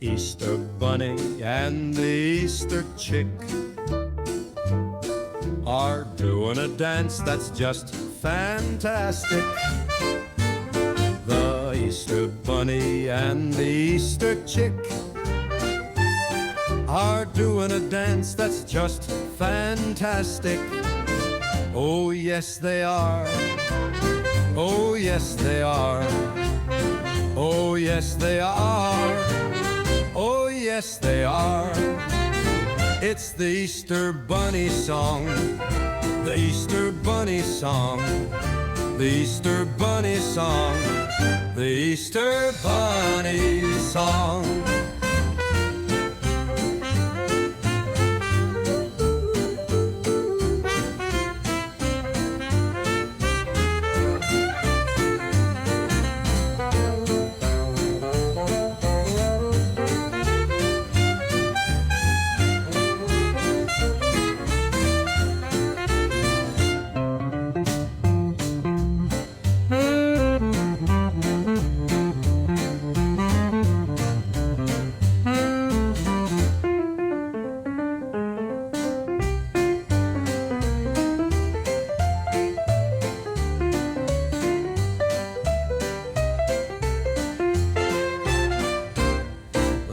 Easter bunny and the Easter chick are doing a dance that's just fantastic. The Easter bunny and the Easter chick are doing a dance that's just fantastic. Oh yes they are. Oh yes they are. Oh yes they are. Oh yes they are. It's the Easter bunny song. The Easter bunny song. The Easter bunny song. The Easter bunny song.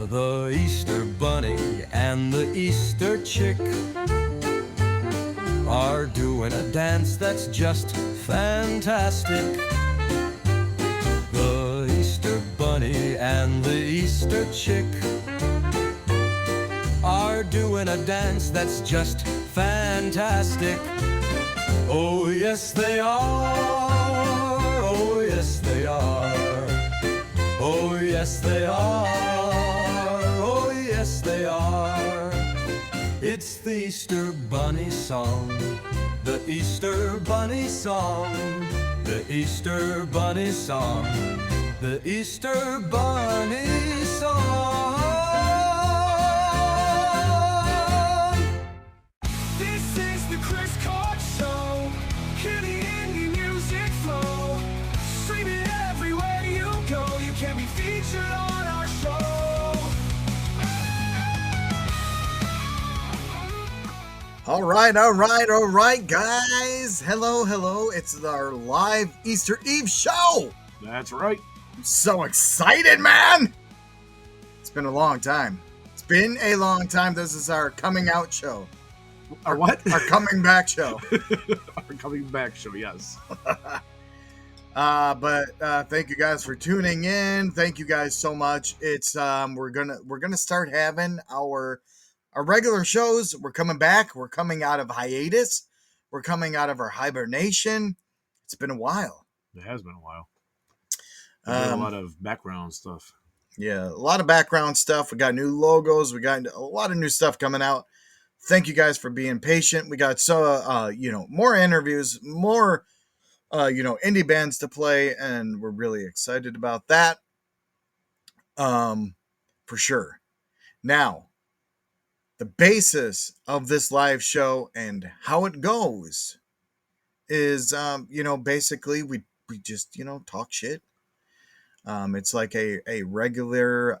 The Easter bunny and the Easter chick are doing a dance that's just fantastic. The Easter bunny and the Easter chick are doing a dance that's just fantastic. Oh yes they are. Oh yes they are. Oh yes they are. Oh yes they are. It's the Easter bunny song. The Easter bunny song. The Easter bunny song. The Easter bunny song. This is the Chris Card Show. Hear the indie music flow. Stream it everywhere you go. You can be featured on our show. All right, guys. Hello. It's our live Easter Eve show. That's right. I'm so excited, man. It's been a long time. This is our coming out show. Our what? Our coming back show. Our coming back show, yes. But thank you guys for tuning in. Thank you guys so much. It's we're gonna start having our regular shows. We're coming back. We're coming out of hiatus. We're coming out of our hibernation. It's been a while. It has been a while. A lot of background stuff. Yeah, a lot of background stuff. We got new logos. We got a lot of new stuff coming out. Thank you guys for being patient. We got more interviews, more indie bands to play, and we're really excited about that. For sure. Now, the basis of this live show and how it goes is basically we just talk shit. It's like a regular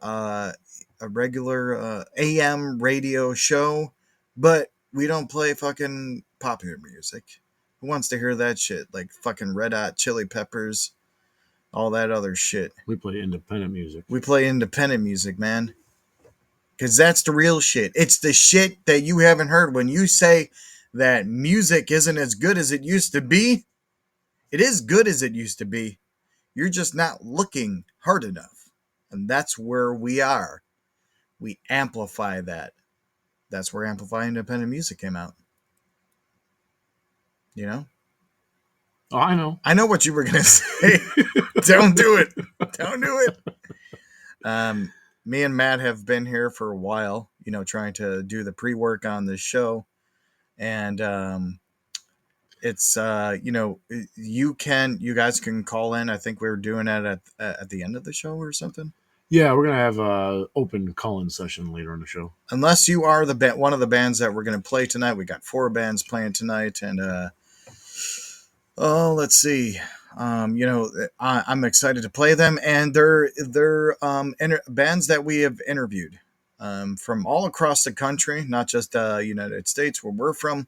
AM radio show, but we don't play fucking popular music. Who wants to hear that shit? Like fucking Red Hot Chili Peppers, all that other shit. We play independent music. We play independent music, man. Because that's the real shit. It's the shit that you haven't heard. When you say that music isn't as good as it used to be, it is good as it used to be. You're just not looking hard enough. And that's where we are. We amplify that. That's where Amplify Independent Music came out. You know? Oh, I know. I know what you were going to say. Don't do it. Don't do it. Me and Matt have been here for a while, trying to do the pre-work on this show. And it's, you guys can call in. I think we were doing that at the end of the show or something. Yeah, we're going to have an open call-in session later in the show. Unless you are one of the bands that we're going to play tonight. We got 4 bands playing tonight. And, let's see. I'm excited to play them, and they're bands that we have interviewed from all across the country, not just United States where we're from,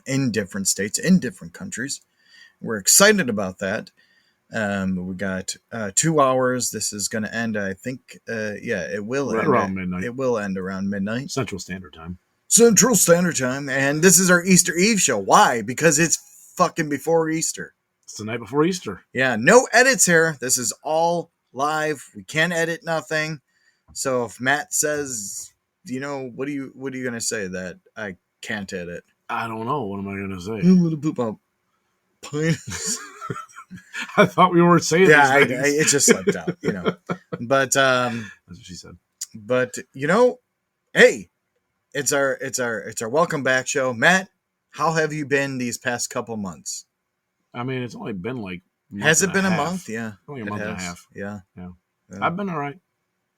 in different states, in different countries. We're excited about that. We got 2 hours. This is going to end, I think. It will Right end around midnight. It will end around midnight. Central Standard Time. Central Standard Time. And this is our Easter Eve show. Why? Because it's fucking before Easter. It's the night before Easter. Yeah, no edits here. This is all live. We can't edit nothing. So if Matt says, what are you gonna say that I can't edit? I don't know. What am I gonna say? I'm gonna poop out penis. I thought we were saying. Yeah, it just slipped out, But that's what she said. But hey, it's our welcome back show. Matt, how have you been these past couple months? I mean, it's only been like. Has it been a month? Yeah, only a month and a half. Yeah. I've been all right.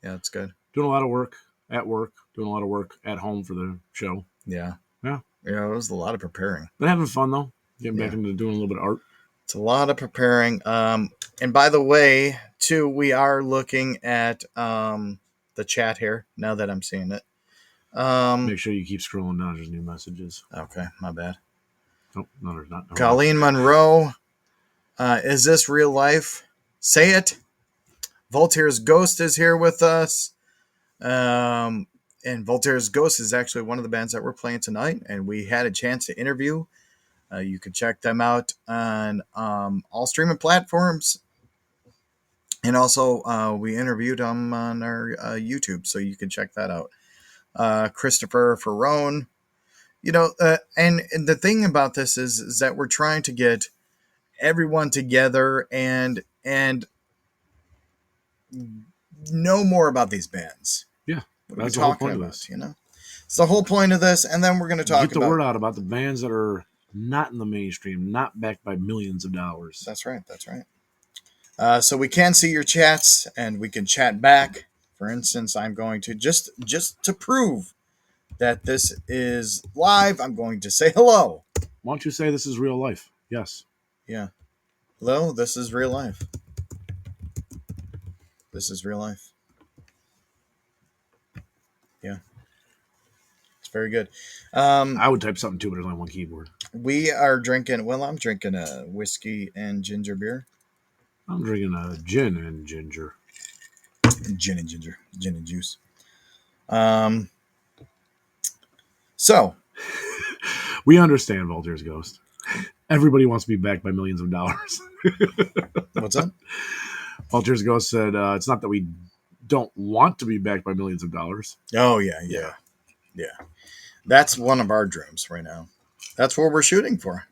Yeah, it's good. Doing a lot of work at work. Doing a lot of work at home for the show. Yeah. Yeah. Yeah, it was a lot of preparing. Been having fun though. Getting back into doing a little bit of art. It's a lot of preparing. And by the way, too, we are looking at the chat here now that I'm seeing it. Make sure you keep scrolling down. There's new messages. Okay, my bad. Oh, no, there's not. No. Colleen Monroe, is this real life? Say it. Voltaire's Ghost is here with us. And Voltaire's Ghost is actually one of the bands that we're playing tonight, and we had a chance to interview. You can check them out on all streaming platforms. And also, we interviewed them on our YouTube, so you can check that out. Christopher Ferrone. And the thing about this is that we're trying to get everyone together and know more about these bands. Yeah, that's the whole point of this. It's the whole point of this, and then we're going to talk get the word out about the bands that are not in the mainstream, not backed by millions of dollars. That's right. So we can see your chats, and we can chat back. For instance, I'm going to just to prove that this is live, I'm going to say hello. Why don't you say this is real life? Yes. Yeah. Hello, this is real life. This is real life. Yeah. It's very good. I would type something too, but there's only one keyboard. We are drinking, I'm drinking a whiskey and ginger beer. I'm drinking a gin and ginger. Gin and ginger. Gin and juice. So. We understand Voltaire's Ghost. Everybody wants to be backed by millions of dollars. What's up? Voltaire's Ghost said, it's not that we don't want to be backed by millions of dollars. Oh, yeah. That's one of our dreams right now. That's what we're shooting for,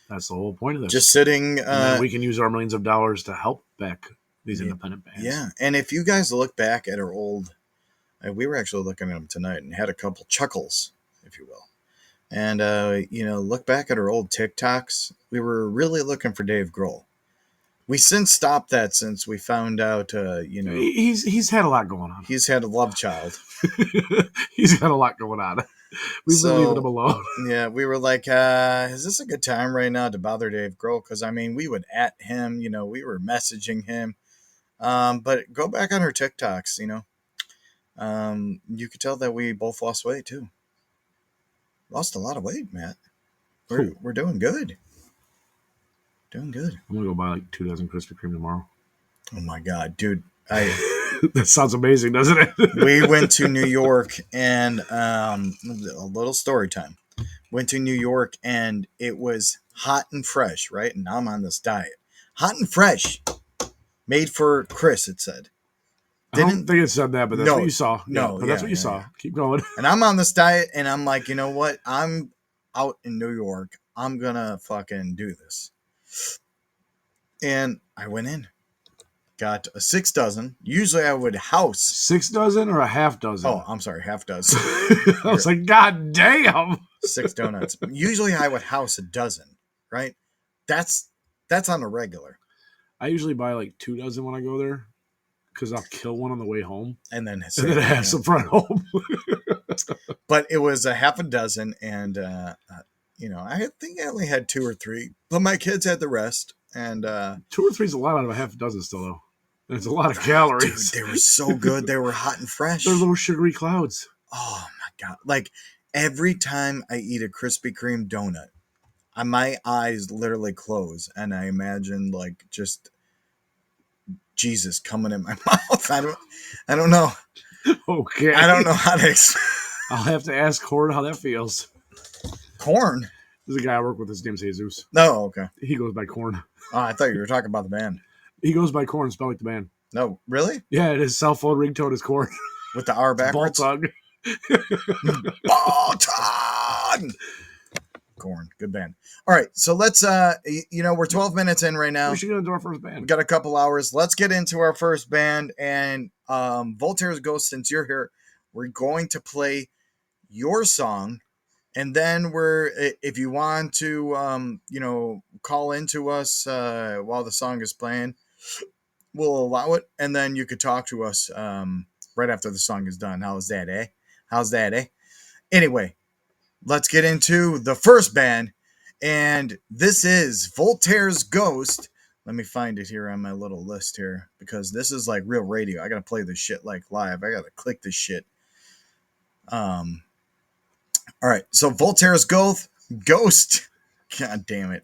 That's the whole point of this. Just sitting. And then we can use our millions of dollars to help back these independent bands. Yeah. And if you guys look back at our old, we were actually looking at them tonight and had a couple chuckles, if you will. And, look back at our old TikToks. We were really looking for Dave Grohl. We since stopped that since we found out, He's had a lot going on. He's had a love child. He's had a lot going on. We've been leaving him alone. Yeah, we were like, is this a good time right now to bother Dave Grohl? Because, we would at him, we were messaging him. But go back on our TikToks, you could tell that we both lost weight, too. Lost a lot of weight, Matt. We're doing good. Doing good. I'm going to go buy like 2 dozen Krispy Kreme tomorrow. Oh, my God, dude. That sounds amazing, doesn't it? We went to New York and a little story time. Went to New York and it was hot and fresh, right? And now I'm on this diet. Hot and fresh. Made for Chris, it said. I don't think it said that, but that's what you saw. That's what you saw. Keep going. And I'm on this diet and I'm like, you know what? I'm out in New York. I'm going to fucking do this. And I went in. Got a 6 dozen. Usually I would house 6 dozen or a half dozen. Oh, I'm sorry, half dozen. I was like, God damn. 6 donuts. Usually I would house a dozen, right? That's on a regular. I usually buy like 2 dozen when I go there because I'll kill one on the way home and then have some front home. But it was a half a dozen, and I think I only had 2 or 3, but my kids had the rest. And 2 or 3 is a lot out of a half a dozen still, though. And it's a lot of dude, calories. they were so good. They were hot and fresh. They're little sugary clouds. Oh my god! Like every time I eat a Krispy Kreme donut, my eyes literally close, and I imagine like just Jesus coming in my mouth. I don't know. Okay. I don't know how to. I'll have to ask Corn how that feels. Corn? There's a guy I work with. His name's Jesus. No, okay. He goes by Corn. Oh, I thought you were talking about the band. He goes by Corn, spelled like the band. No, really? Yeah, his cell phone ringtone is Corn. With the R backwards? Ball tongue. Ball tongue! Corn, good band. All right, so let's, we're 12 minutes in right now. We should get into our first band. We got a couple hours. Let's get into our first band. And Voltaire's Ghost, since you're here, we're going to play your song. And then if you want to, call into us while the song is playing, we'll allow it. And then you could talk to us right after the song is done. How's that, eh? How's that, eh? Anyway, let's get into the first band. And this is Voltaire's Ghost. Let me find it here on my little list here, because this is like real radio. I got to play this shit like live. I got to click this shit. All right. So Voltaire's Ghost. God damn it.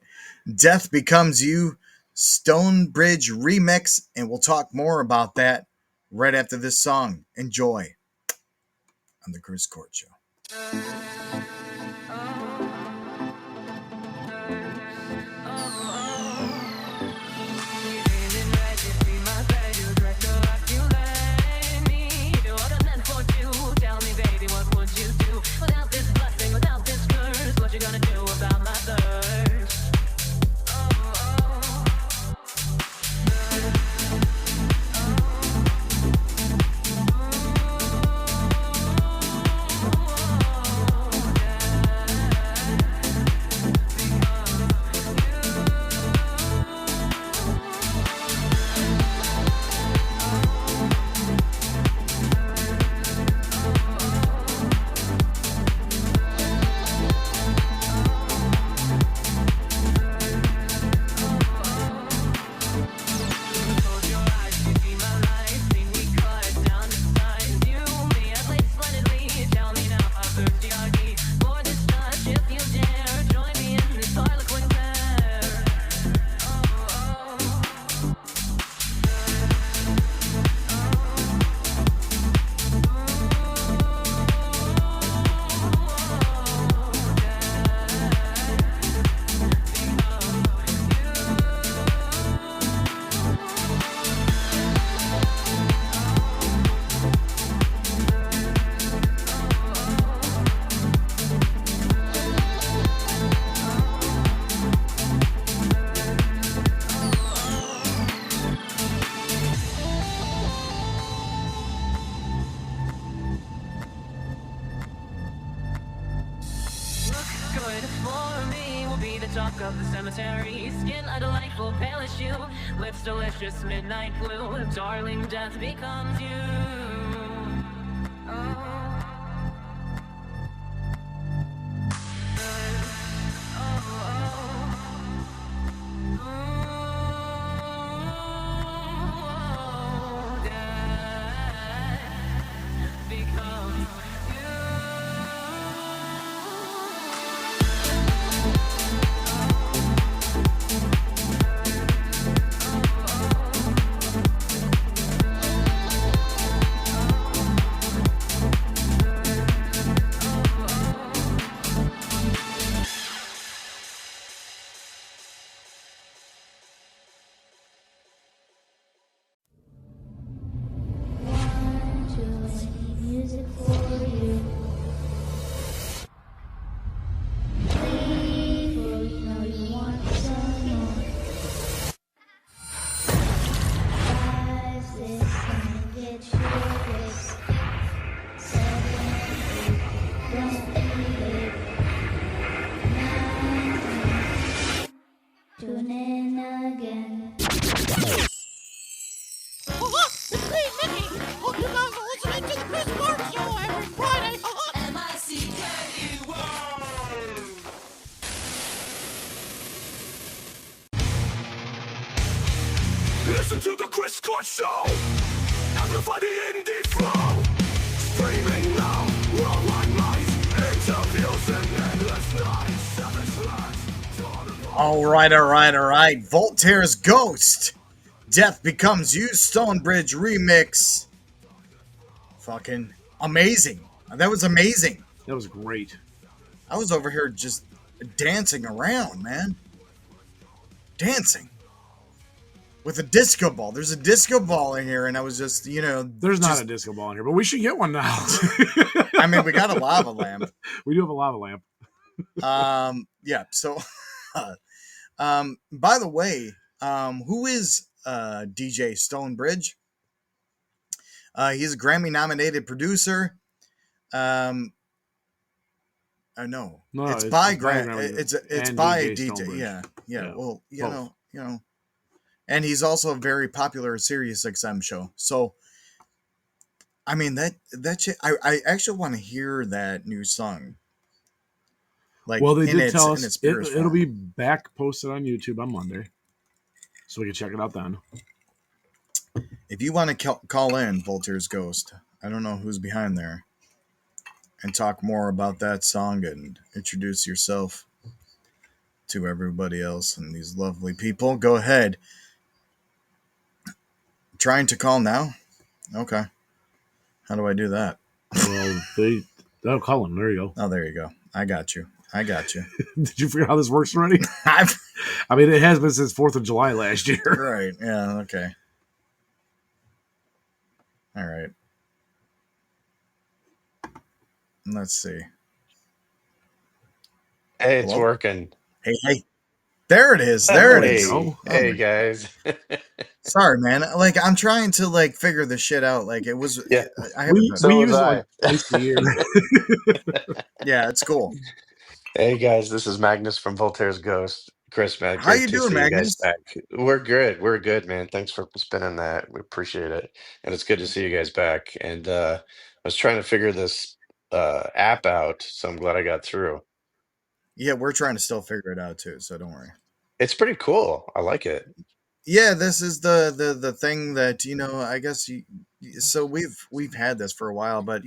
Death Becomes You. Stonebridge remix. And we'll talk more about that right after this song. Enjoy on the Chris Court Show. Of the cemetery, skin a delightful palish hue, lips delicious midnight blue, darling, death becomes you. Tune in again. It's me, Mickey. Hope you guys are listening to the Chris Martin Show every Friday. M-I-C-K-E-Y. Listen to the Chris Court Show. Amplify the indie flow. Streaming now, worldwide mice. Interviews and endless nights. Savage lives. All right. Voltaire's Ghost. Death Becomes You Stonebridge remix. Fucking amazing. That was amazing. That was great. I was over here just dancing around, man. Dancing. With a disco ball. There's a disco ball in here, and I was just, There's not a disco ball in here, but we should get one now. I mean, we got a lava lamp. We do have a lava lamp. Yeah, so by the way, who is DJ Stonebridge? He's a Grammy nominated producer. No, it's by Grammy. It's by DJ. Yeah. Well, you know, and he's also a very popular Sirius XM show. So, I mean that shit. I actually want to hear that new song. Like, well, they did tell us it'll be back posted on YouTube on Monday, so we can check it out then. If you want to call in Voltaire's Ghost, I don't know who's behind there, and talk more about that song and introduce yourself to everybody else and these lovely people, go ahead. Trying to call now? Okay. How do I do that? Well, they'll call him. There you go. Oh, there you go. I got you. Did you figure out how this works already? I mean, it has been since 4th of July last year. Right. Yeah. Okay. All right. Let's see. Hey, it's working. Hey. There it is. There it is. Hey, guys. Sorry, man. Like, I'm trying to figure this shit out. Like, it was. Yeah. We use it like twice a year. Yeah, it's cool. Hey, guys. This is Magnus from Voltaire's Ghost. Chris, man. How you doing, Magnus? Back. We're good. We're good, man. Thanks for spinning that. We appreciate it, and it's good to see you guys back. And I was trying to figure this app out, so I'm glad I got through. Yeah, we're trying to still figure it out too, so don't worry. It's pretty cool. I like it. Yeah, this is the thing that I guess so we've had this for a while, but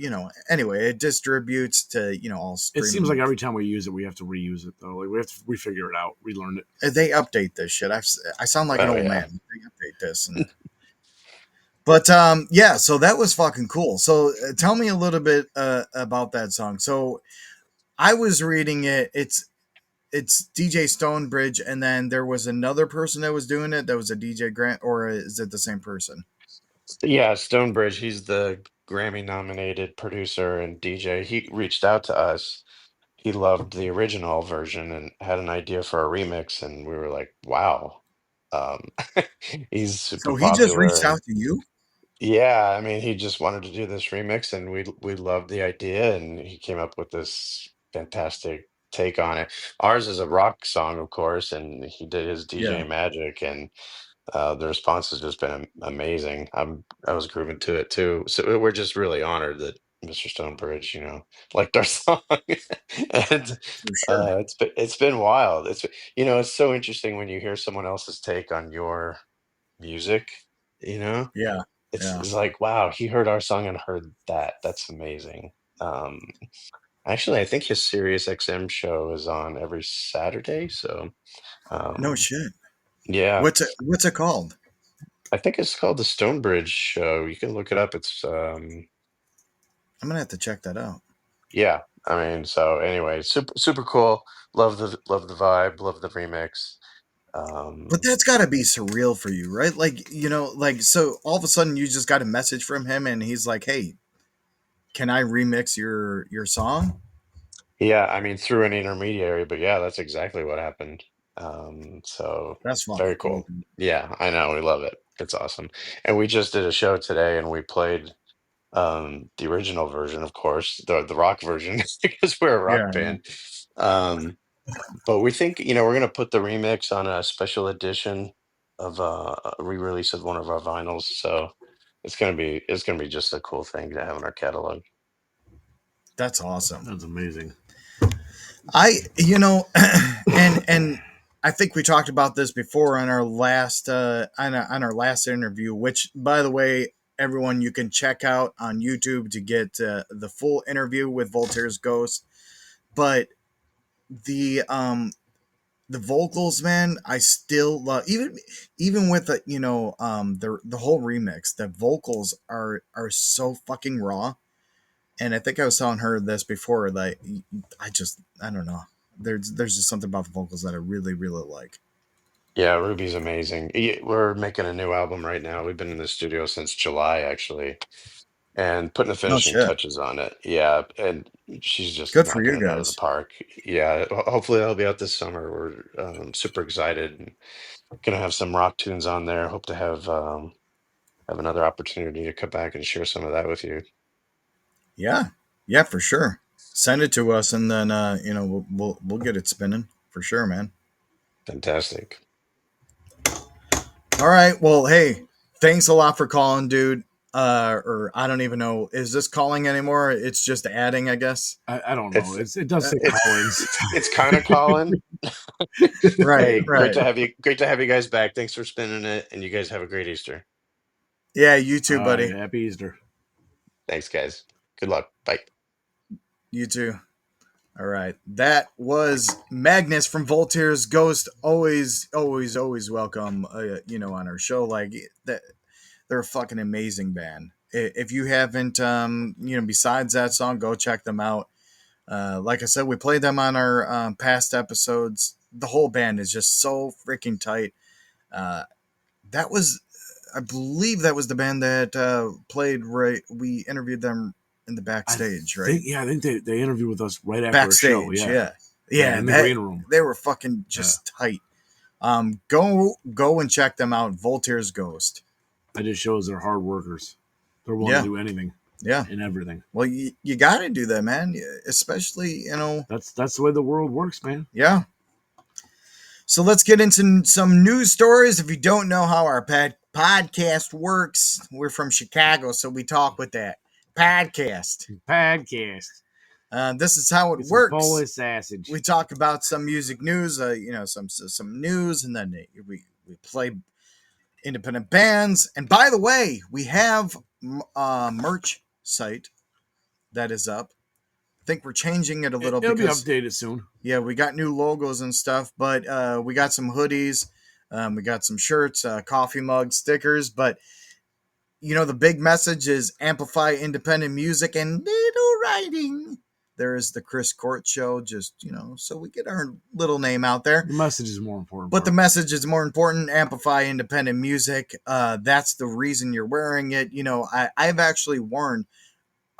anyway, it distributes to all streaming. It seems like every time we use it, we have to reuse it though. Like we have to refigure it out, relearn it. They update this shit. I sound like an old man. They update this, but yeah. So that was fucking cool. So tell me a little bit about that song. So I was reading it. It's DJ Stonebridge, and then there was another person that was doing it. That was a DJ Grant, or is it the same person? Yeah, Stonebridge. He's the Grammy-nominated producer and DJ. He reached out to us. He loved the original version and had an idea for a remix, and we were like, "Wow." Um, he's super So he just reached popular. out to you? Yeah, I mean, he just wanted to do this remix, and we loved the idea, and he came up with this fantastic take on it. Ours is a rock song, of course, and he did his Yeah. DJ magic, and the response has just been amazing. I was grooving to it too. So we're just really honored that Mr. Stonebridge, liked our song, and For sure. it's been wild. It's so interesting when you hear someone else's take on your music. You know. Yeah. It's like, wow, he heard our song and heard that. That's amazing. Um, Actually, I think his Sirius XM show is on every Saturday. So, No um, shit. yeah, What's it called? I think it's called the Stonebridge Show. You can look it up. It's, I'm gonna have to check that out. yeah. I mean, so anyway, super super cool. Love the vibe. Love the remix. But that's got to be surreal for you, right? Like, so all of a sudden you just got a message from him, and he's like, "Hey, can I remix your song?" Yeah, I mean, through an intermediary, but yeah, that's exactly what happened. So That's fucking very cool. cool. Yeah, I know. We love it. It's awesome. And we just did a show today and we played the original version, of course, the rock version, because we're a rock Yeah. band. Um, but we think, we're gonna put the remix on a special edition of a re-release of one of our vinyls. So it's gonna be just a cool thing to have in our catalog. That's awesome. That's amazing. I, and I think we talked about this before on our last on our last interview, which, by the way, everyone, you can check out on YouTube to get the full interview with Voltaire's Ghost. But the the vocals, man, I still love, even with the the whole remix. The vocals are so fucking raw, and I think I was telling her this before. Like, I don't know. There's just something about the vocals that I really really like. Yeah, Ruby's amazing. We're making a new album right now. We've been in the studio since July, actually, and putting the No finishing shit. touches on it. Yeah, and she's just Good for knocking you it out of the guys. park. Yeah, hopefully that'll be out this summer. We're super excited and gonna have some rock tunes on there. Hope to have another opportunity to come back and share some of that with you. Yeah, yeah, for sure. Send it to us, and then we'll get it spinning for sure, man. Fantastic. All right. Well, hey, thanks a lot for calling, dude. Or I don't even know. Is this calling anymore? It's just adding, I guess. I don't know. It's It does say it's Collins. it's kind of Colin. Right, Hey, great right. to have you. Great to have you guys back. Thanks for spinning it, and you guys have a great Easter. Yeah, you too, All right. buddy. Happy Easter. Thanks, guys. Good luck. Bye. You too. All right. That was Magnus from Voltaire's Ghost. Always, always, always welcome. On our show. Like that, they're a fucking amazing band. If you haven't, besides that song, go check them out. Like I said, we played them on our past episodes. The whole band is just so freaking tight. Uh, that was, I believe, that was the band that played right. We interviewed them in the backstage, right? I think they interviewed with us right after our show. Backstage, Yeah. yeah, in the green room. They were fucking just tight. Go and check them out. Voltaire's Ghost. That just shows they're hard workers. They're willing Yeah. to do anything Yeah. and everything. Well, you got to do that, man. Especially, That's the way the world works, man. yeah. So let's get into some news stories. If you don't know how our podcast works, we're from Chicago, so we talk with that podcast. Podcast. This is how it Get some works. Polish sausage. We talk about some music news, some news, and then we play independent bands. And by the way, we have a merch site that is up. I think we're changing it a little It'll because be updated soon. yeah, we got new logos and stuff, but we got some hoodies, we got some shirts, coffee mugs, stickers. But the big message is amplify independent music and little writing. There is the Chris Court Show, just so we get our little name out there. The message is more important. But the message is more important. Amplify independent music. That's the reason you're wearing it. I've actually worn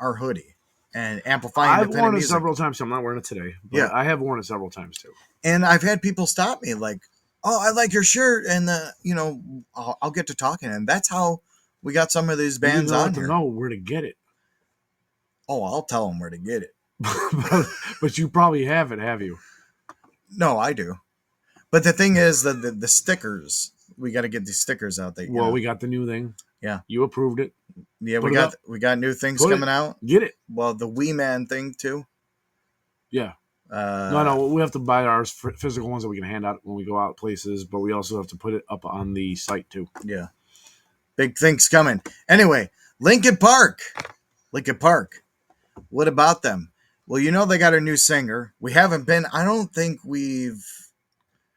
our hoodie and amplify I've independent worn it music. several times, so I'm not wearing it today. But Yeah. I have worn it several times too. And I've had people stop me like, "Oh, I like your shirt," and I'll get to talking, and that's how we got some of these bands you on let them here. know where to get it. Oh, I'll tell them where to get it. But you probably haven't, have you? No, I do. But the thing is, the stickers. We got to get these stickers out there. Well, we got the new thing. Yeah. You approved it. Yeah, Put we it got up. we got new things Put it. coming out. Get it. Well, the Wee Man thing too. Yeah. No. No, we have to buy our physical ones that we can hand out when we go out places, but we also have to put it up on the site too. Yeah. Big things coming. Anyway, Linkin Park. What about them? Well, they got a new singer. We haven't been. I don't think we've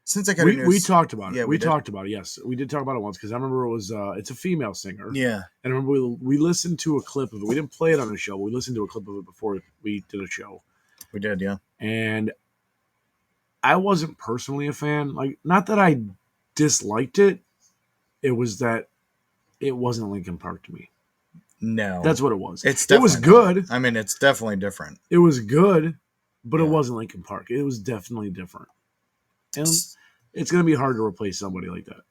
since I got a new. We talked about it. Yeah, we did. talked about it. Yes, we did talk about it once because I remember it was. It's a female singer. Yeah. And I remember we listened to a clip of it. We didn't play it on the show. We listened to a clip of it before we did a show. We did. Yeah. And I wasn't personally a fan. Like, not that I disliked it. It was that it wasn't Linkin Park to me. No. That's what it was. It's it was definitely good. not. I mean, it's definitely different. It was good, but Yeah. it wasn't Linkin Park. It was definitely different. And it's going to be hard to replace somebody like that.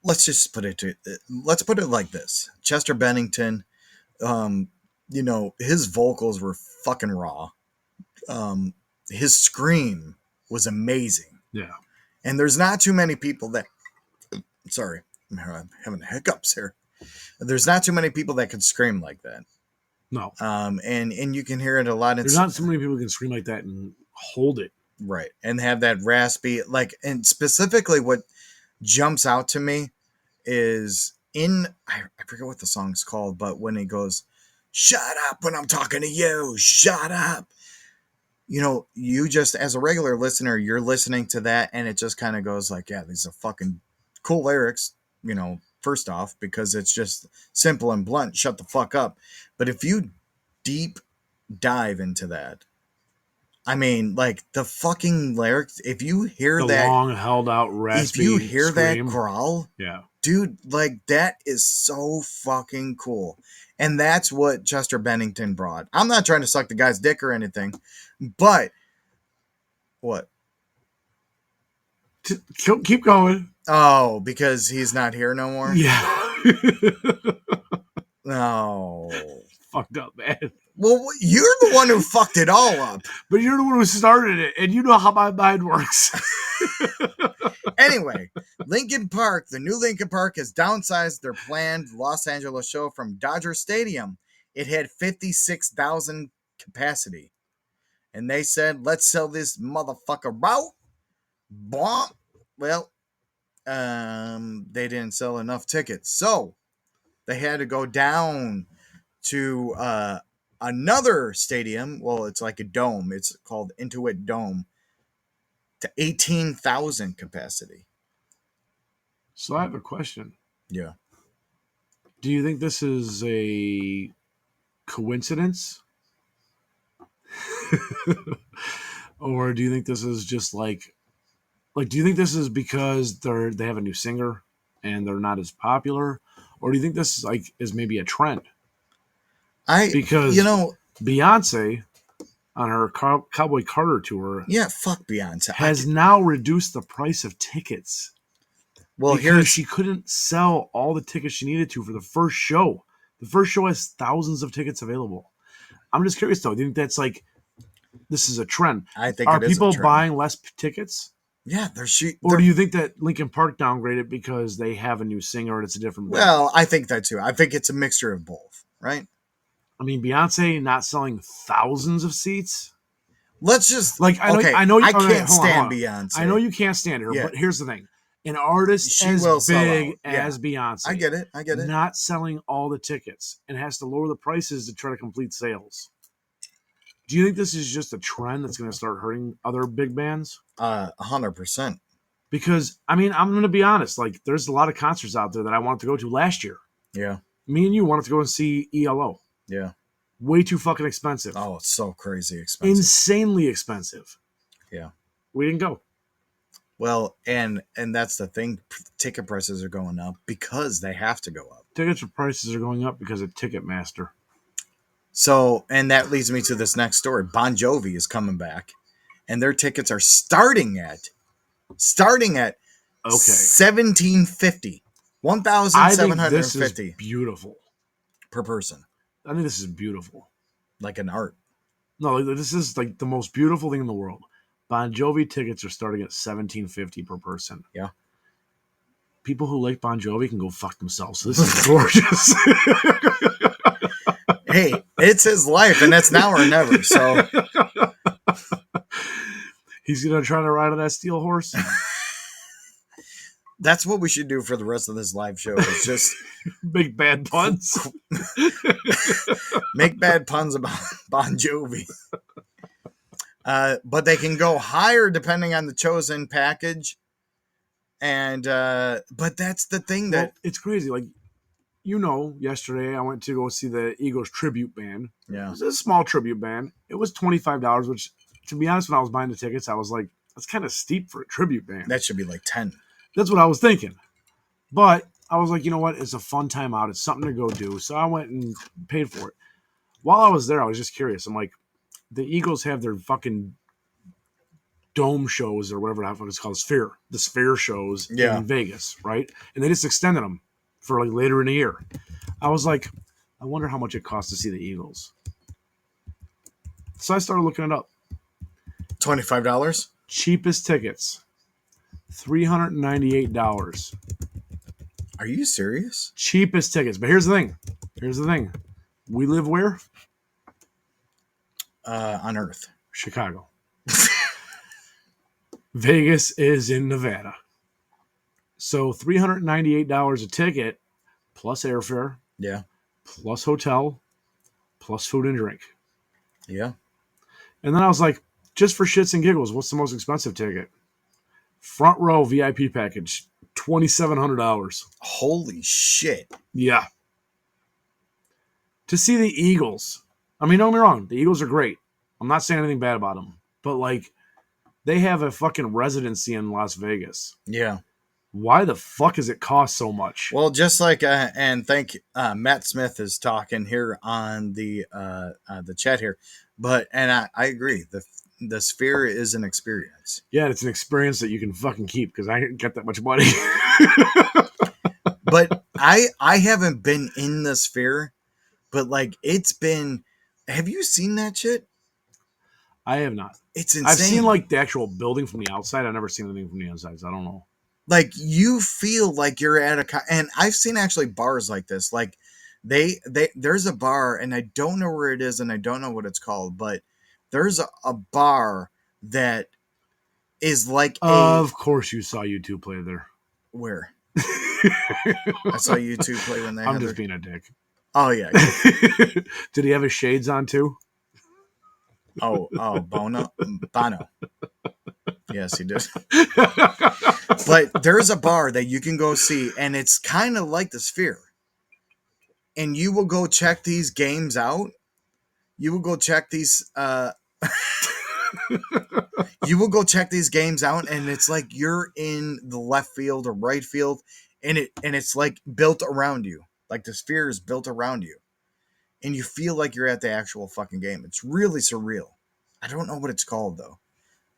Let's just put it like this. Chester Bennington, his vocals were fucking raw. His scream was amazing. Yeah. And there's not too many people that sorry, I'm having hiccups here. There's not too many people that could scream like that. No. And you can hear it a lot. There's not so many people who can scream like that and hold it. Right. And have that raspy, like, and specifically what jumps out to me is I forget what the song's called, but when he goes, "Shut up when I'm talking to you, shut up." You just, as a regular listener, you're listening to that and it just kind of goes like, yeah, these are fucking cool lyrics, first off, because it's just simple and blunt, shut the fuck up. But if you deep dive into that, I mean, like the fucking lyrics, if you hear The that, long held out raspy if you hear scream. that growl, Yeah. dude, like that is so fucking cool. And that's what Chester Bennington brought. I'm not trying to suck the guy's dick or anything, but what? Keep going. Oh, because he's not here no more? Yeah. No. Fucked up, man. Well, you're the one who fucked it all up. But you're the one who started it, and you know how my mind works. Anyway, Lincoln Park, the new Lincoln Park has downsized their planned Los Angeles show from Dodger Stadium. It had 56,000 capacity. And they said, let's sell this motherfucker out. Bonk. Well, they didn't sell enough tickets. So they had to go down to another stadium. Well, it's like a dome. It's called Intuit Dome. To 18,000 capacity. So I have a question. Yeah. Do you think this is a coincidence? Or do you think this is just like do you think this is because they have a new singer and they're not as popular? Or do you think this is maybe a trend? Because Beyonce on her Cowboy Carter tour, yeah, fuck Beyonce, has now reduced the price of tickets. Well, because she couldn't sell all the tickets she needed to for the first show. The first show has thousands of tickets available. I'm just curious though. Do you think that's this is a trend? I think are people buying less tickets? Yeah, or do you think that Linkin Park downgraded because they have a new singer and it's a different band? Well, I think that too. I think it's a mixture of both, right? I mean, Beyonce not selling thousands of seats. Let's just I know I can't stand Beyonce. I know you can't stand her, but here's the thing: an artist as big as Beyonce, I get it, not selling all the tickets and has to lower the prices to try to complete sales. Do you think this is just a trend that's going to start hurting other big bands? 100%. Because I mean, I'm going to be honest. There's a lot of concerts out there that I wanted to go to last year. Yeah. Me and you wanted to go and see ELO. Yeah. Way too fucking expensive. Oh, it's so crazy expensive. Insanely expensive. Yeah. We didn't go. Well, and that's the thing. Ticket prices are going up because they have to go up. Ticket prices are going up because of Ticketmaster. So, and that leads me to this next story. Bon Jovi is coming back, and their tickets are starting at $1,750. $1,750. Beautiful. Per person. I think this is beautiful. Like an art. No, this is the most beautiful thing in the world. Bon Jovi tickets are starting at $1,750 per person. Yeah. People who like Bon Jovi can go fuck themselves. This is gorgeous. Hey, it's his life, and it's now or never. So he's gonna try to ride on that steel horse. That's what we should do for the rest of this live show. Is just make bad puns. Make bad puns about Bon Jovi. But they can go higher depending on the chosen package. And but that's the thing that it's crazy. Yesterday I went to go see the Eagles tribute band. Yeah. It was a small tribute band. It was $25, which, to be honest, when I was buying the tickets, I was like, that's kind of steep for a tribute band. That should be like 10. That's what I was thinking. But I was like, you know what? It's a fun time out. It's something to go do. So I went and paid for it. While I was there, I was just curious. I'm like, the Eagles have their fucking dome shows or whatever the fuck it's called, the Sphere shows in Vegas, right? And they just extended them for later in the year. I was like, I wonder how much it costs to see the Eagles. So I started looking it up. $25? Cheapest tickets, $398. Are you serious? Cheapest tickets. But here's the thing. We live where? On Earth. Chicago. Vegas is in Nevada. So $398 a ticket, plus airfare, Yeah. plus hotel, plus food and drink. Yeah. And then I was like, just for shits and giggles, what's the most expensive ticket? Front row VIP package, $2,700. Holy shit. Yeah. To see the Eagles. I mean, don't get me wrong, the Eagles are great. I'm not saying anything bad about them. But, like, they have a fucking residency in Las Vegas. Yeah. Why the fuck does it cost so much? Well, just like and thank Matt Smith is talking here on the chat here, but I agree, the Sphere is an experience. Yeah, it's an experience that you can fucking keep because I didn't get that much money. But I haven't been in the Sphere, but like it's been. Have you seen that shit? I have not. It's insane. I've seen like the actual building from the outside. I've never seen anything from the inside. So I don't know. Like you feel like you're at and I've seen actually bars like this. Like there's a bar and I don't know where it is and I don't know what it's called, but there's a bar that is like Of course you saw U2 play there. Where? I saw U2 play when they I'm just being a dick. Oh yeah. Did he have his shades on too? Oh, Bono. Yes, he did. But there's a bar that you can go see, and it's kind of like the Sphere. And you will go check these games out. You will go check these. You will go check these games out, and it's like you're in the left field or right field, and it's like built around you. Like the Sphere is built around you, and you feel like you're at the actual fucking game. It's really surreal. I don't know what it's called though.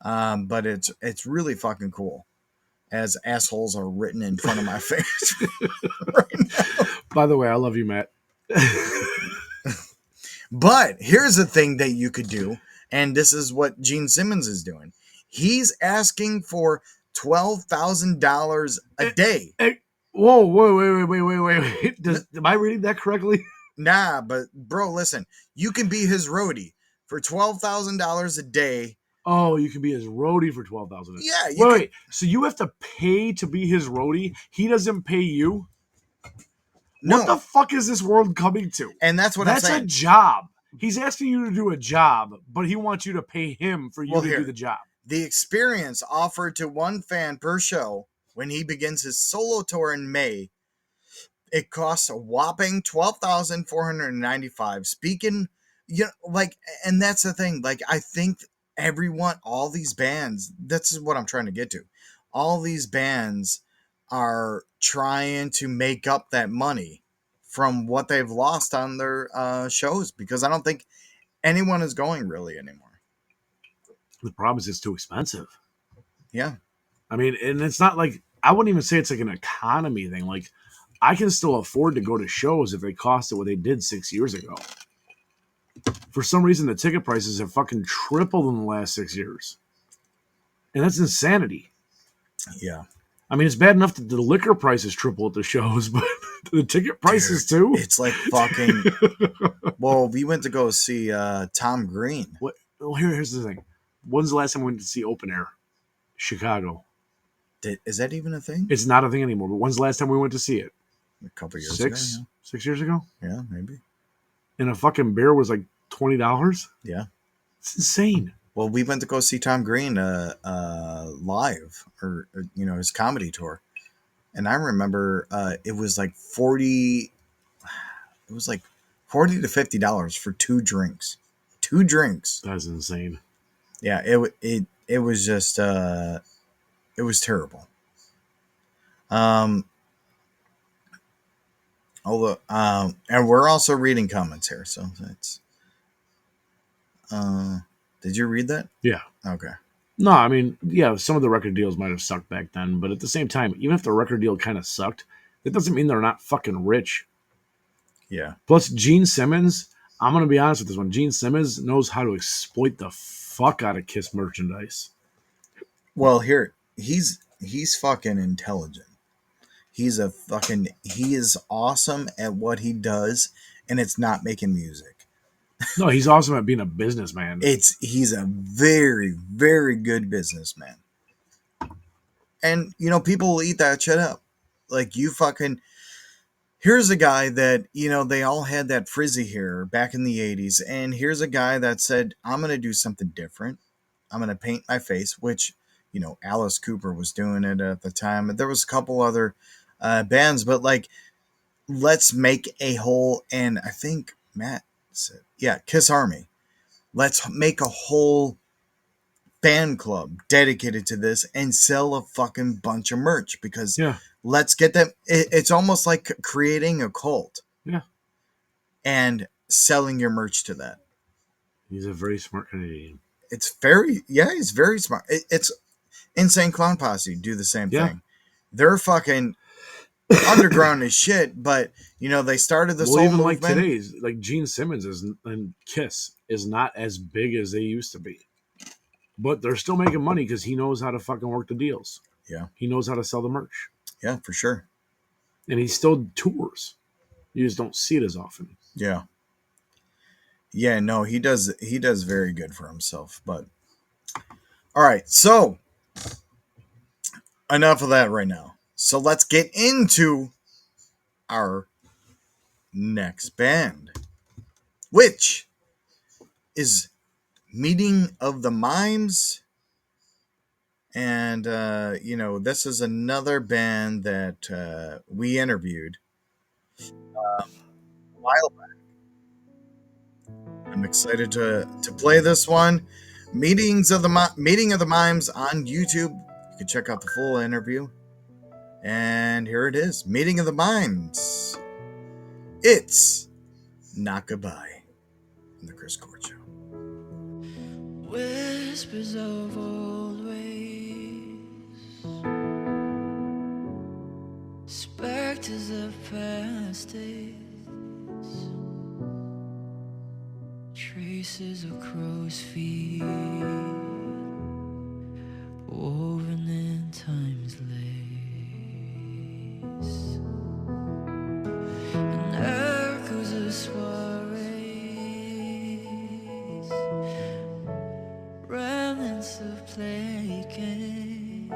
But it's really fucking cool. As assholes are written in front of my face right now. By the way, I love you, Matt. But here's the thing that you could do, and this is what Gene Simmons is doing. He's asking for $12,000 a day. Whoa, wait. Am I reading that correctly? Nah, but bro, listen. You can be his roadie for $12,000 a day. Oh, you can be his roadie for $12,000. Yeah. Wait. So you have to pay to be his roadie? He doesn't pay you? No. What the fuck is this world coming to? And that's what I'm saying. That's a job. He's asking you to do a job, but he wants you to pay him for you to do the job. The experience offered to one fan per show when he begins his solo tour in May, it costs a whopping $12,495. Speaking, and that's the thing. Like, I think all these bands, that's what I'm trying to get to. All these bands are trying to make up that money from what they've lost on their shows, because I don't think anyone is going really anymore. The problem is it's too expensive. Yeah. I mean, and it's not like, I wouldn't even say it's like an economy thing. Like, I can still afford to go to shows if they costed what they did 6 years ago. For some reason, the ticket prices have fucking tripled in the last 6 years. And that's insanity. Yeah. I mean, it's bad enough that the liquor prices triple at the shows, but the ticket prices too? It's like fucking... Well, we went to go see Tom Green. Well, here's the thing. When's the last time we went to see Open Air? Chicago. Is that even a thing? It's not a thing anymore, but when's the last time we went to see it? A couple years ago. Yeah. 6 years ago? Yeah, maybe. And a fucking beer was like $20? Yeah. It's insane. Well, we went to go see Tom Green live, or his comedy tour. And I remember it was like $40 to $50 for 2 drinks. 2 drinks. That's insane. Yeah, it was just it was terrible. Although, and we're also reading comments here, so that's. Did you read that? Yeah. Okay. No, I mean, yeah, some of the record deals might have sucked back then, but at the same time, even if the record deal kind of sucked, that doesn't mean they're not fucking rich. Yeah. Plus, Gene Simmons, I'm going to be honest with this one. Gene Simmons knows how to exploit the fuck out of Kiss merchandise. Well, here, he's fucking intelligent. He is awesome at what he does, and it's not making music. No, he's awesome at being a businessman. He's a very, very good businessman. And, you know, people will eat that shit up. Like, you fucking. Here's a guy that, you know, they all had that frizzy hair back in the 80s. And here's a guy that said, I'm going to do something different. I'm going to paint my face, which, you know, Alice Cooper was doing it at the time. There was a couple other bands, but like, let's make a whole, and I think Matt said, yeah, Kiss Army. Let's make a whole fan club dedicated to this and sell a fucking bunch of merch because Yeah. let's get them. It's almost like creating a cult. Yeah. And selling your merch to that. He's a very smart Canadian. He's very smart. It's Insane Clown Posse do the same thing. They're fucking underground as shit, but you know, they started this whole even movement. like today's, like Gene Simmons and Kiss is not as big as they used to be. But they're still making money because he knows how to fucking work the deals. Yeah. He knows how to sell the merch. Yeah, for sure. And he still tours. You just don't see it as often. Yeah. Yeah, no, he does very good for himself. But all right, so enough of that right now. So let's get into our next band, which is Meeting of the Mimes. And, you know, this is another band that we interviewed a while back. I'm excited to play this one. Meeting of the Mimes on YouTube. You can check out the full interview. And here it is. Meeting of the Mimes. It's Not Goodbye on the Chris Court Show. Whispers of old ways, specters of past days, traces of crow's feet, woven in time's lace, and echoes of soirees, remnants of play games,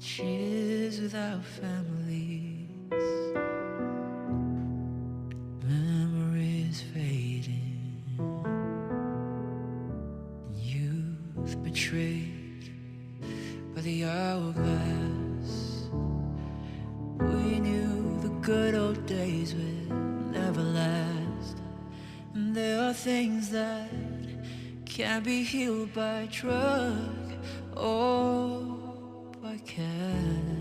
cheers without families, memories fading, youth betrayed by the hourglass. We knew the good old days would never last, and there are things that can't be healed by drug or by cast.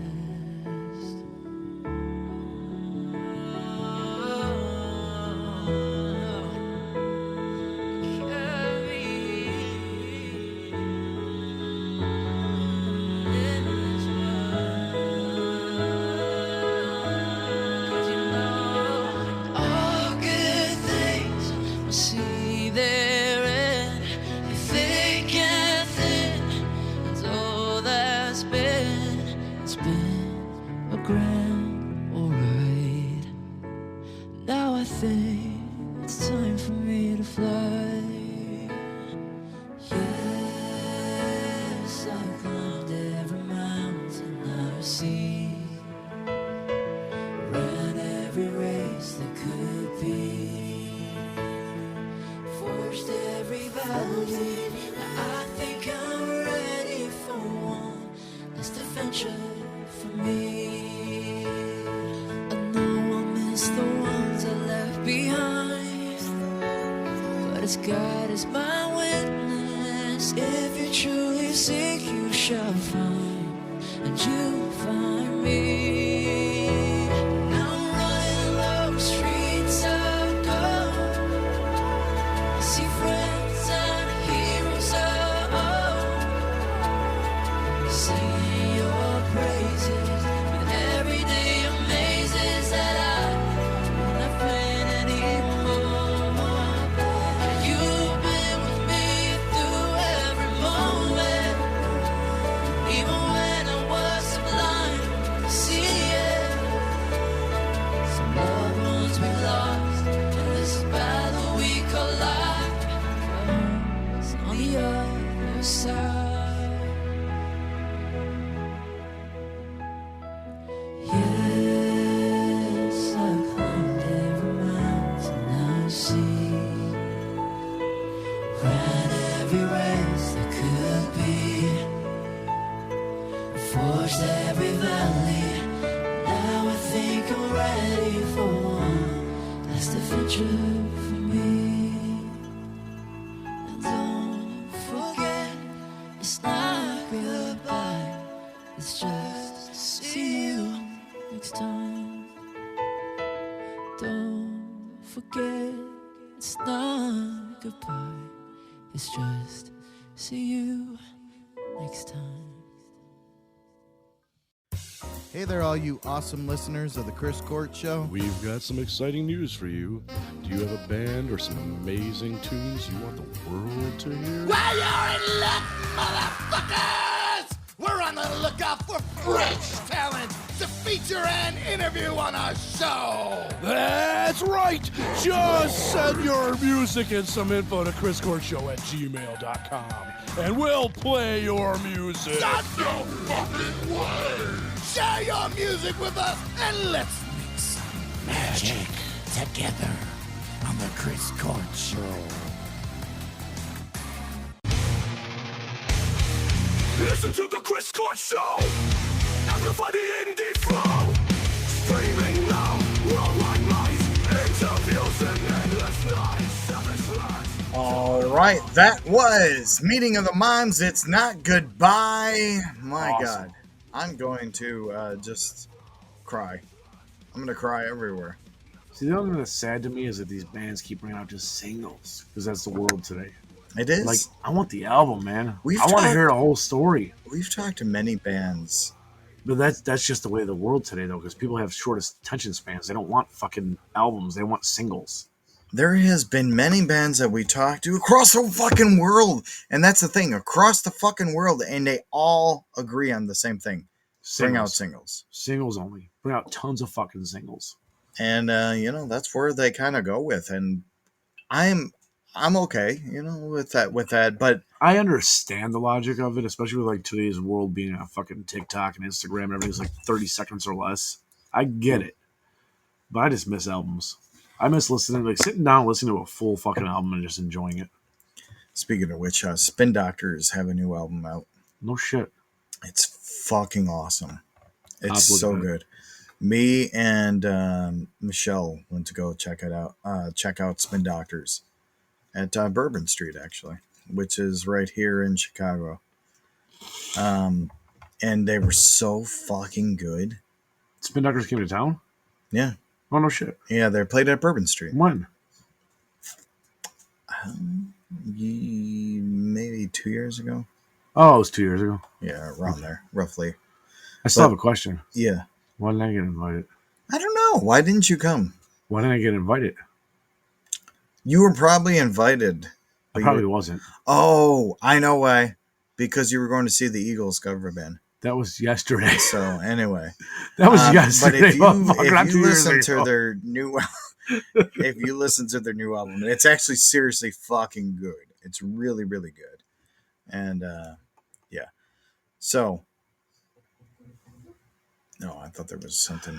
All good things will see their end. You thick and thin, that's all that's been. It's been a grand alright. Now I think it's time for me to fly. Yes, I climbed every mountain I've seen, ran every race that could be, forged every boundary. Now I think I'm ready for one last adventure for me. I know I miss the ones I left behind, but as God is my witness, if you truly seek, you shall find, and you'll find me. Now I'm running those streets of gold. I see friends and heroes of old, singing your praises, and every day amazes that I'm not playing anymore. You've been with me through every moment, even when I was so every valley. Now I think I'm ready for one last adventure for me. And don't forget, it's not goodbye, it's just see you next time. Don't forget, it's not goodbye, it's just see you next time. Hey there, all you awesome listeners of the Chris Court Show. We've got some exciting news for you. Do you have a band or some amazing tunes you want the world to hear? Well, you're in luck, motherfuckers! We're on the lookout for French talent to feature and interview on our show. That's right! Just send your music and some info to chriscourtshow@gmail.com and we'll play your music. That's no fucking way! Share your music with us and let's make some magic together on the Chris Court Show. Listen to the Chris Court Show. Amplify the indie flow. Streaming now, worldwide mice. Interviews and endless nights. Savage lives. All right, that was Meeting of the Mimes. It's not goodbye. My Awesome. God, I'm going to just cry. I'm going to cry everywhere. See, the only thing that's sad to me is that these bands keep bringing out just singles because that's the world today. It is. Like, I want the album, man. I We've want to talked- hear the whole story. We've talked to many bands. But that's just the way of the world today, though, because people have shortest attention spans. They don't want fucking albums. They want singles. There has been many bands that we talked to across the fucking world. And that's the thing, across the fucking world. And they all agree on the same thing. Bring out singles. Singles only. Bring out tons of fucking singles. And, that's where they kind of go with. And I'm okay, with that. But I understand the logic of it, especially with like today's world being a fucking TikTok and Instagram and everything's like 30 seconds or less. I get it. But I just miss albums. I miss sitting down and listening to a full fucking album and just enjoying it. speaking of which, Spin Doctors have a new album out. No shit. It's fucking awesome. It's I'll so look at it. good. Me and Michelle went to go check it out. Check out Spin Doctors at Bourbon Street, actually, which is right here in Chicago. And they were so fucking good. Spin Doctors came to town? Yeah. Oh, no shit. Yeah, they played at Bourbon Street. When? Maybe 2 years ago. Oh, it was 2 years ago. Yeah, around there, roughly. I still have a question. Yeah. Why didn't I get invited? I don't know. Why didn't you come? Why didn't I get invited? You were probably invited. I probably wasn't. Oh, I know why. Because you were going to see the Eagles cover band. That was yesterday. So anyway, That was yesterday. But if motherfucker, not you 2 years listen to ago. their new, if you listen to their new album, it's actually seriously fucking good. It's really, really good, and yeah. So, no, I thought there was something.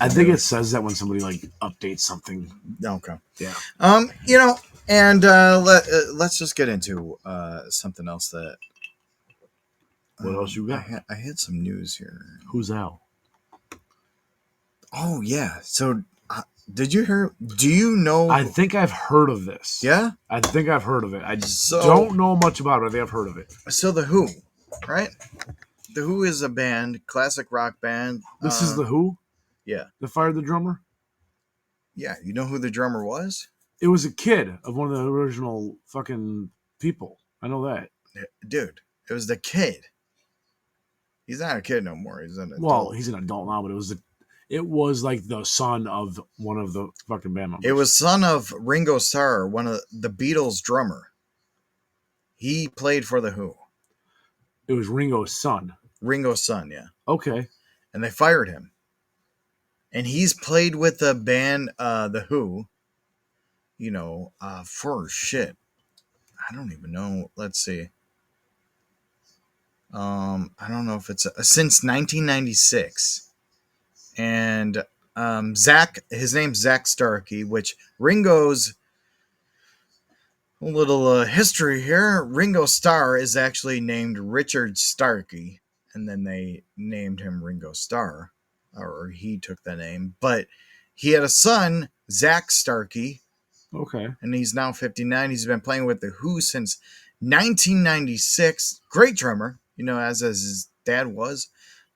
I think it says that when somebody like updates something. Okay. Yeah. And let's just get into something else that. What else you got? I had some news here. Who's Al? Oh yeah. So did you hear? Do you know? I think I've heard of this. Yeah. I think I've heard of it. I So- don't know much about it. I think I've heard of it. So the Who, right? The Who is a band, classic rock band. This is the Who Yeah. that fired the drummer. Yeah. You know who the drummer was? It was a kid of one of the original fucking people. I know that. Dude, it was the kid. He's not a kid no more. He's an adult. Well, he's an adult now, but it was like the son of one of the fucking band members. It was son of Ringo Starr, one of the Beatles' drummer. He played for the Who. It was Ringo's son. Ringo's son, yeah. Okay. And they fired him. And he's played with the band, the Who, for shit. I don't even know. Let's see. I don't know if it's since 1996. And his name's Zach Starkey, which Ringo's a little history here. Ringo Starr is actually named Richard Starkey and then they named him Ringo Starr, or he took the name. But he had a son, Zach Starkey, Okay. and he's now 59. He's been playing with the Who since 1996. Great drummer, as his dad was.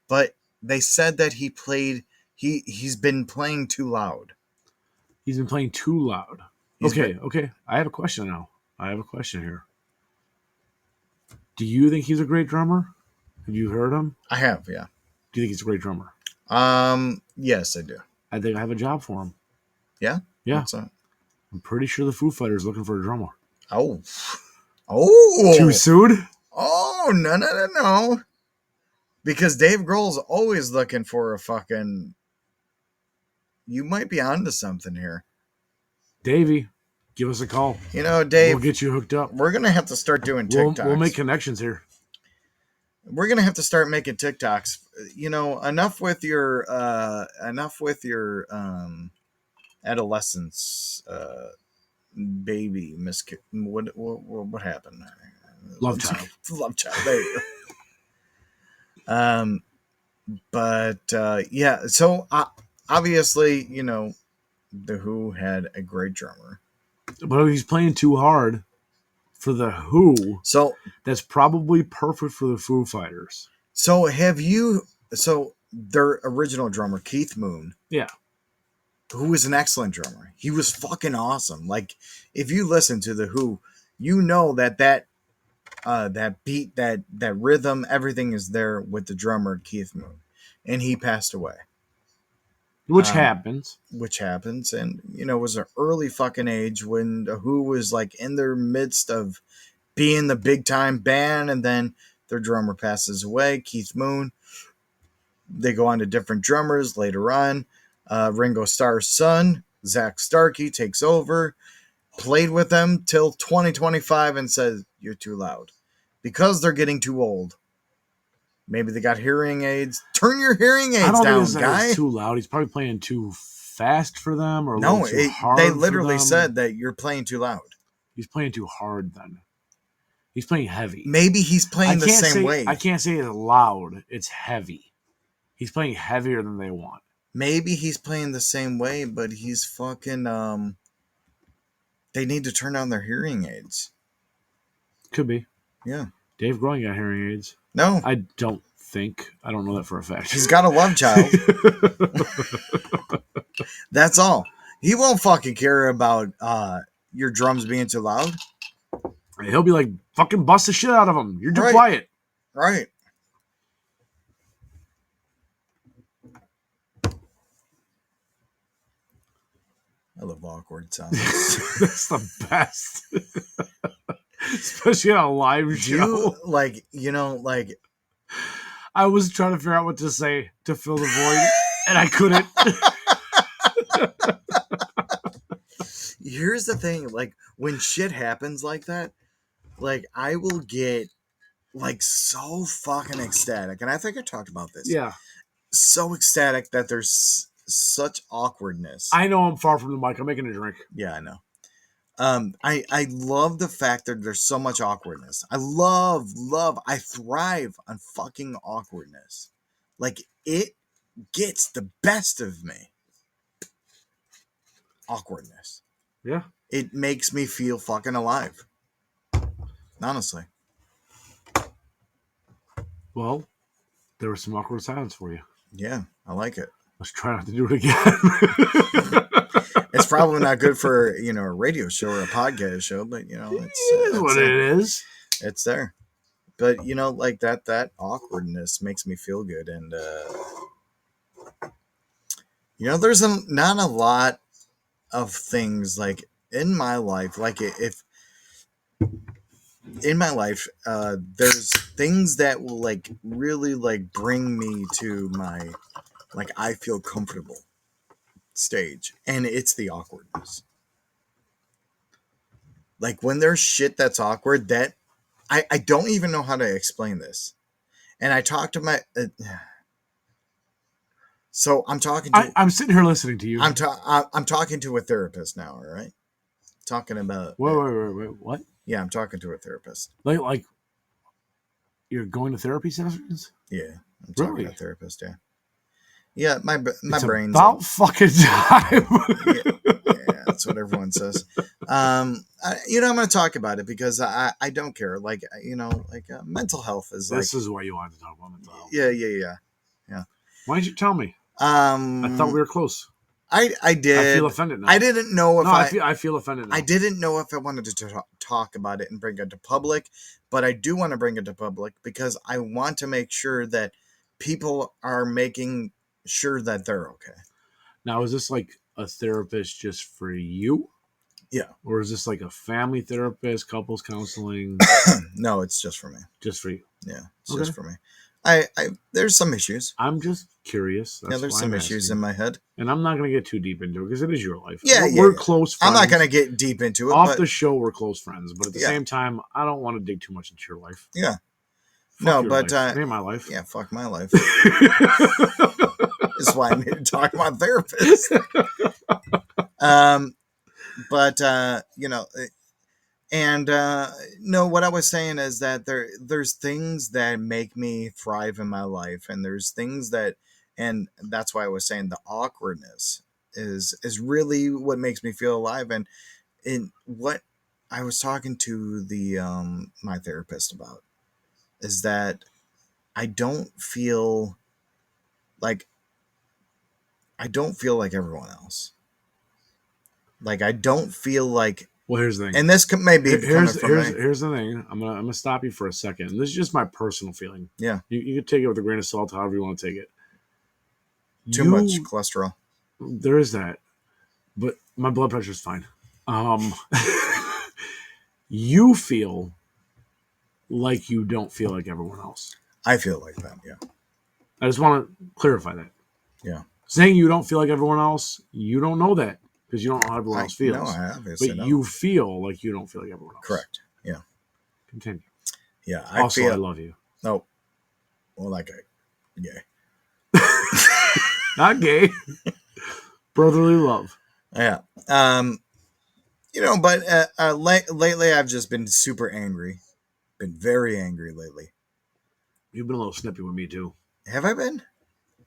But they said that he's been playing too loud. He's been playing too loud. Okay. I have a question now. I have a question here. Do you think he's a great drummer? Have you heard him? I have, yeah. Do you think he's a great drummer? Yes, I do. I think I have a job for him. Yeah? Yeah. What's that? I'm pretty sure the Foo Fighters looking for a drummer. Oh. Too soon? Oh, no. Because Dave Grohl's always looking for a fucking... You might be onto something here. Davey, give us a call. Dave... We'll get you hooked up. We're going to have to start doing TikToks. We'll make connections here. We're going to have to start making TikToks. Enough with your adolescence, baby, what happened? Love child. Love child. There you go. But yeah. So obviously, the Who had a great drummer, but he's playing too hard for the Who. So that's probably perfect for the Foo Fighters. So their original drummer, Keith Moon. Yeah. Who was an excellent drummer. He was fucking awesome. Like, if you listen to the Who, that beat, that rhythm, everything is there with the drummer Keith Moon, and he passed away. Which happens. And it was an early fucking age when the Who was like in their midst of being the big time band, and then their drummer passes away, Keith Moon. They go on to different drummers later on. Ringo Starr's son, Zach Starkey, takes over, played with them till 2025 and says, "You're too loud." Because they're getting too old. Maybe they got hearing aids. Turn your hearing aids down, guy. He's too loud. He's probably playing too fast for them, or too hard. They literally said that you're playing too loud. He's playing too hard then. He's playing heavy. Maybe he's playing the same way. I can't say it's loud. It's heavy. He's playing heavier than they want. Maybe he's playing the same way, but he's fucking... they need to turn down their hearing aids. Could be. Yeah. Dave Grohl got hearing aids. No. I don't think. I don't know that for a fact. He's got a love child. That's all. He won't fucking care about your drums being too loud. He'll be like, fucking bust the shit out of him. You're too quiet. Right. I love awkward sounds. That's the best. Especially on a live show. I was trying to figure out what to say to fill the void, and I couldn't. Here's the thing, when shit happens like that, I will get so fucking ecstatic, and I think I talked about this. Yeah. So ecstatic that there's such awkwardness. I know I'm far from the mic. I'm making a drink. Yeah, I know. I love the fact that there's so much awkwardness. I thrive on fucking awkwardness. It gets the best of me. Awkwardness. Yeah. It makes me feel fucking alive. Honestly. Well, there was some awkward silence for you. Yeah, I like it. Let's try not to do it again. It's probably not good for, a radio show or a podcast show, but, it is what it is. It's there. But, that awkwardness makes me feel good. And, there's not a lot of things, in my life, there's things that will, really, bring me to my, I feel comfortable stage, and it's the awkwardness. When there's shit that's awkward, that I don't even know how to explain this. And I talked to my so I'm talking to I'm sitting here listening to you. I'm talking to a therapist now, all right? Talking about wait, what? Yeah, I'm talking to a therapist. Like You're going to therapy sessions? Yeah, I'm talking Really? to a therapist. Yeah, yeah. My It's brain's about fucking time. yeah, that's what everyone says. I'm going to talk about it because I don't care. Like, mental health is This is why you wanted to talk about mental health. Yeah. Why didn't you tell me? I thought we were close. I did. I feel offended now. I didn't know if I feel offended now. I didn't know if I wanted to talk about it and bring it to public, but I do want to bring it to public because I want to make sure that people are making sure that they're okay. Now, is this like a therapist just for you? Yeah. Or is this like a family therapist, couples counseling? No, it's just for me. Just for you. Yeah, it's just for me. There's some issues. I'm just curious. That's there's some issues in my head. And I'm not going to get too deep into it because it is your life. Yeah, we're close friends. I'm not going to get deep into it. Off the show, we're close friends. But at the same time, I don't want to dig too much into your life. Yeah. Fuck your life. It ain't my life. Yeah, fuck my life. That's why I need to talk to my therapist. No, what I was saying is that there's things that make me thrive in my life, and there's things and that's why I was saying the awkwardness is really what makes me feel alive. And in what I was talking to the my therapist about is that I don't feel like everyone else. Like, I don't feel like. Well, here's the thing. And this may be here's the thing. I'm gonna stop you for a second. This is just my personal feeling. Yeah. You can take it with a grain of salt, however you want to take it. Too much cholesterol. There is that, but my blood pressure is fine. You feel like you don't feel like everyone else. I feel like that. Yeah. I just want to clarify that. Yeah. Saying you don't feel like everyone else, you don't know that. Because you don't know how everyone else feels. No, I obviously but don't. You feel like you don't feel like everyone else. Correct. Yeah. Continue. Yeah. I love you. No. Well, that guy. Gay. Not gay. Brotherly love. Yeah. But lately I've just been super angry. Been very angry lately. You've been a little snippy with me too. Have I been?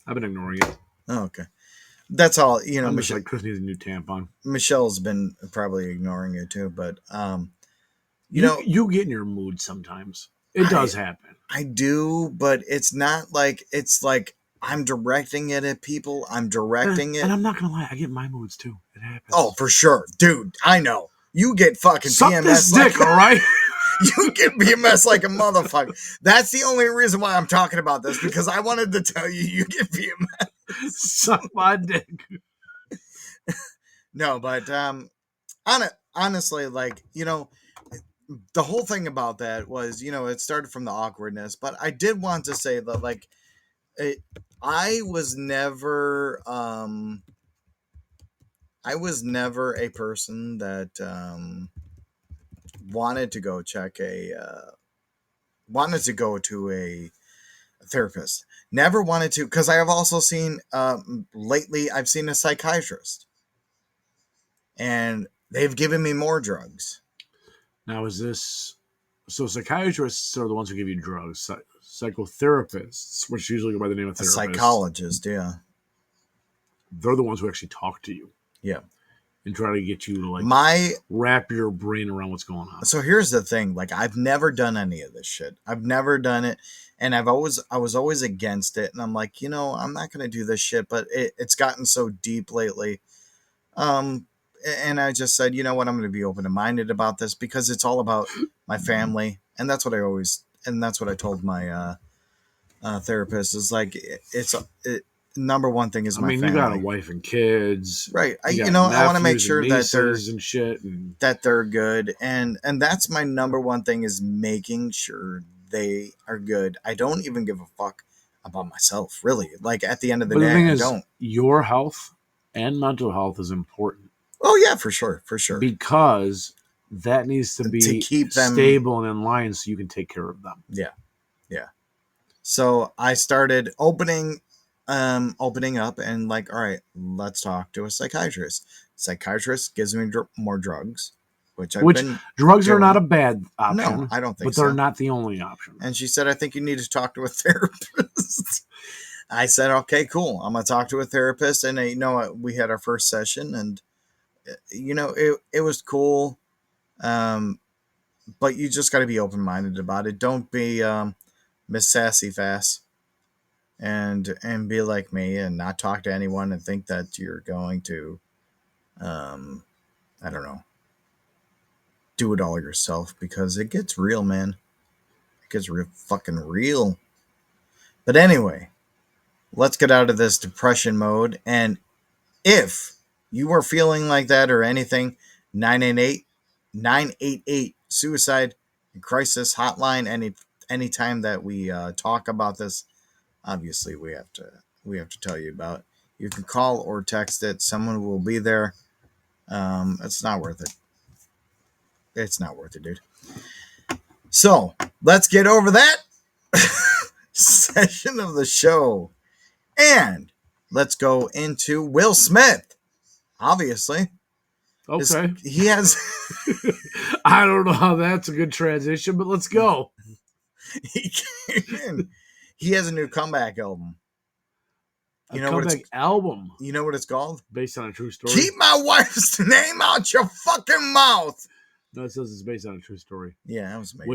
I've been ignoring it. Oh, okay. That's all. I'm just like Chris needs a new tampon. Michelle's been probably ignoring it too, but you get in your mood sometimes. It does happen. I do, but it's not like it's like I'm directing it at people. I'm directing it, and I'm not gonna lie, I get my moods too. It happens. Oh, for sure, dude. I know you get fucking suck PMS. This dick, all right. You get PMS like a motherfucker. That's the only reason why I'm talking about this, because I wanted to tell you get PMS. Suck my dick. No, but honestly, like, the whole thing about that was, it started from the awkwardness, but I did want to say that, like, I was never a person that wanted to go to a therapist. Never wanted to, because I have also seen lately I've seen a psychiatrist, and they've given me more drugs. Now, is this so? Psychiatrists are the ones who give you drugs. Psychotherapists, which usually go by the name of therapist, psychologist, yeah, they're the ones who actually talk to you, yeah, and try to get you to wrap your brain around what's going on. So here's the thing: like, I've never done any of this shit. I've never done it, and I was always against it. And I'm like, I'm not gonna do this shit. But it's gotten so deep lately. And I just said, you know what, I'm going to be open-minded about this, because it's all about my family. And that's what I told my therapist, is like, number one thing is my family. You got a wife and kids. Right. I want to make sure that they're good. And that's my number one thing, is making sure they are good. I don't even give a fuck about myself, really. Like, at the end of the day, I don't. Your health and mental health is important. Oh, yeah, for sure. Because that needs to be keep them stable and in line so you can take care of them. Yeah. Yeah. So I started opening up and like, all right, let's talk to a psychiatrist. Psychiatrist gives me more drugs, which I've Which been drugs are doing. not a bad option. No, I don't think but they're so. not the only option. And she said, I think you need to talk to a therapist. I said, okay, cool. I'm going to talk to a therapist. And you know what? We had our first session, and you know, it was cool. But you just got to be open-minded about it. Don't be Miss Sassy Fast and be like me and not talk to anyone and think that you're going to, I don't know, do it all yourself, because it gets real, man. It gets real fucking real. But anyway, let's get out of this depression mode. And if you are feeling like that or anything, 988 suicide and crisis hotline. Anytime that we talk about this, obviously we have to tell you about. You can call or text it. Someone will be there. It's not worth it. It's not worth it, dude. So let's get over that session of the show, and let's go into Will Smith. Obviously, Okay. he has. I don't know how that's a good transition, but let's go. He has a new comeback album. You know comeback album. You know what it's called? Based on a true story. Keep my wife's name out your fucking mouth. No, it says it's based on a true story. Yeah, I was making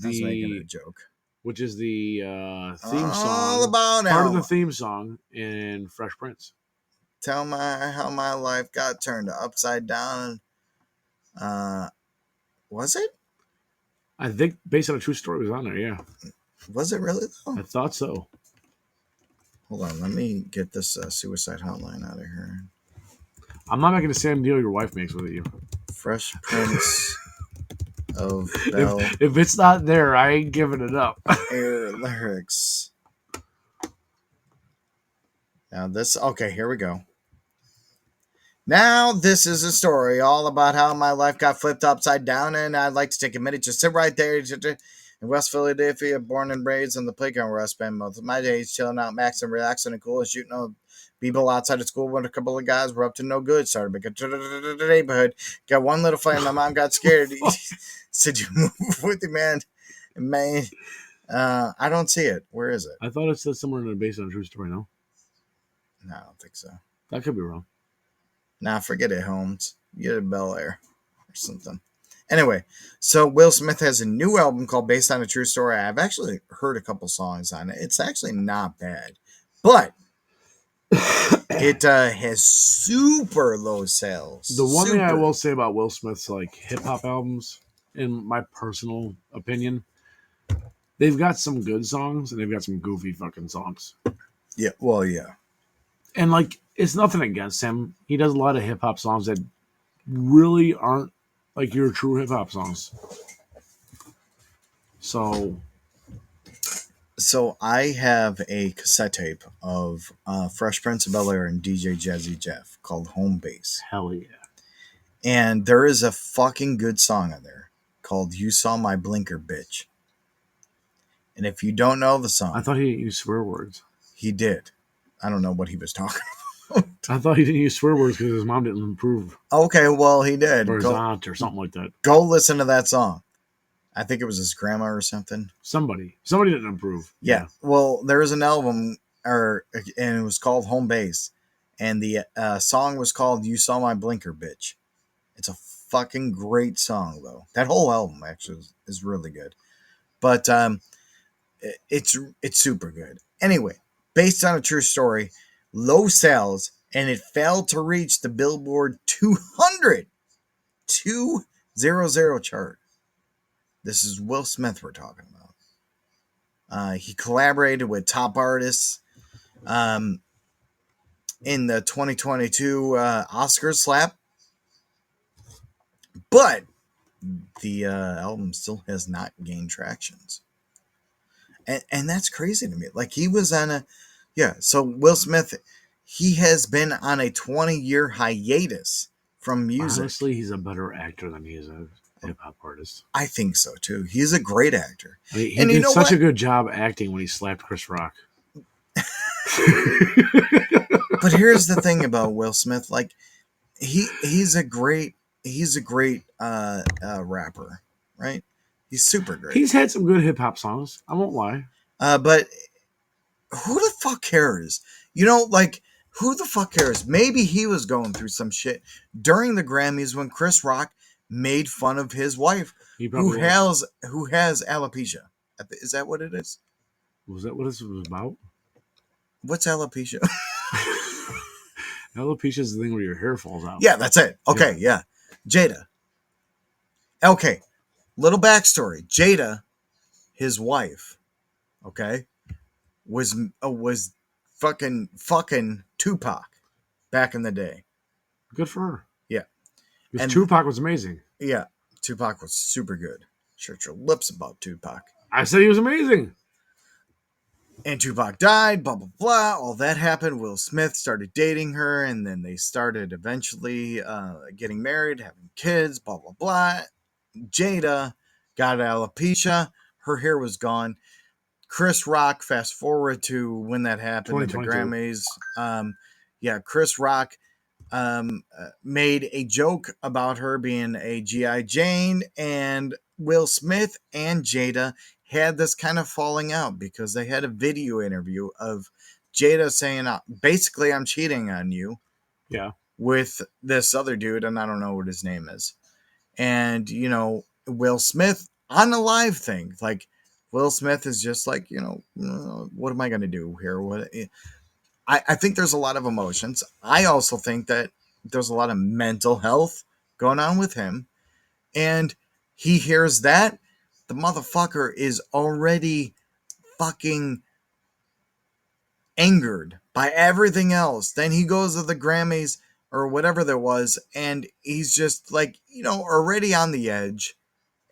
making a joke. Which is the theme song. All about part of the theme song in Fresh Prince. Tell how my life got turned upside down. Was it? I think based on a true story was on there. Yeah. Was it really though? I thought so. Hold on, let me get this suicide hotline out of here. I'm not making the same deal your wife makes with you. Fresh Prince of Bel. If it's not there, I ain't giving it up. Air lyrics. Now this, okay, here we go. Now this is a story all about how my life got flipped upside down, and I'd like to take a minute to sit right there in West Philadelphia, born and raised on the playground where I spend most of my days chilling out, maxing, relaxing, and cool, and shooting on people outside of school when a couple of guys were up to no good. Started making the neighborhood. Got one little flame. My mom got scared. Said, "You move with you, man." Man, I don't see it. Where is it? I thought it said somewhere in the based on a true story. No, I don't think so. That could be wrong. Nah, forget it, Holmes. You did Bel Air or something. Anyway, so Will Smith has a new album called Based on a True Story. I've actually heard a couple songs on it. It's actually not bad, but it has super low sales. The one thing I will say about Will Smith's like hip hop albums, in my personal opinion, they've got some good songs and they've got some goofy fucking songs. Yeah, well, yeah. And like, it's nothing against him. He does a lot of hip hop songs that really aren't like your true hip hop songs. So I have a cassette tape of Fresh Prince of Bel Air and DJ Jazzy Jeff called Home Base. Hell yeah. And there is a fucking good song on there called You Saw My Blinker Bitch. And if you don't know the song... I thought he used swear words. He did. I don't know what he was talking about. I thought he didn't use swear words because his mom didn't approve. Okay, well, he did. Or his aunt or something like that. Go listen to that song. I think it was his grandma or something. Somebody didn't approve. Yeah. Well, there is an album, and it was called Home Base, and the song was called You Saw My Blinker Bitch. It's a fucking great song, though. That whole album actually is really good. But it's super good. Anyway, based on a true story, low sales, and it failed to reach the Billboard 200 chart. This is Will Smith we're talking about. He collaborated with top artists in the 2022 Oscars slap, but the album still has not gained tractions. And that's crazy to me. Like, he was on so Will Smith, he has been on a 20-year hiatus from music. Honestly, he's a better actor than he is a hip-hop artist. I think so, too. He's a great actor. I mean, he did such a good job acting when he slapped Chris Rock. But here's the thing about Will Smith. Like, he's a great he's a great rapper, right? He's super great. He's had some good hip hop songs. I won't lie. But who the fuck cares? You know, like, who the fuck cares? Maybe he was going through some shit during the Grammys when Chris Rock made fun of his wife, He who probably has alopecia. Is that what it is? was that what this was about? What's alopecia? Alopecia is the thing where your hair falls out. Yeah, that's it. Okay, yeah. Jada. Okay, little backstory. Jada, his wife, okay, was fucking Tupac back in the day. Good for her. Yeah. Because And- Tupac was amazing. Yeah, Tupac was super good. Shut your lips about Tupac. I said he was amazing. And Tupac died, blah, blah, blah. All that happened. Will Smith started dating her, and then they started eventually getting married, having kids, blah, blah, blah. Jada got alopecia. Her hair was gone. Chris Rock, fast forward to when that happened at the 2022. Grammys. Chris Rock made a joke about her being a G.I. Jane, and Will Smith and Jada had this kind of falling out because they had a video interview of Jada saying, basically, I'm cheating on you. Yeah. With this other dude, and I don't know what his name is. And, you know, Will Smith on a live thing, like, Will Smith is just like, you know, what am I going to do here? I think there's a lot of emotions. I also think that there's a lot of mental health going on with him. And he hears that. The motherfucker is already fucking angered by everything else. Then he goes to the Grammys or whatever there was, and he's just like, you know, already on the edge.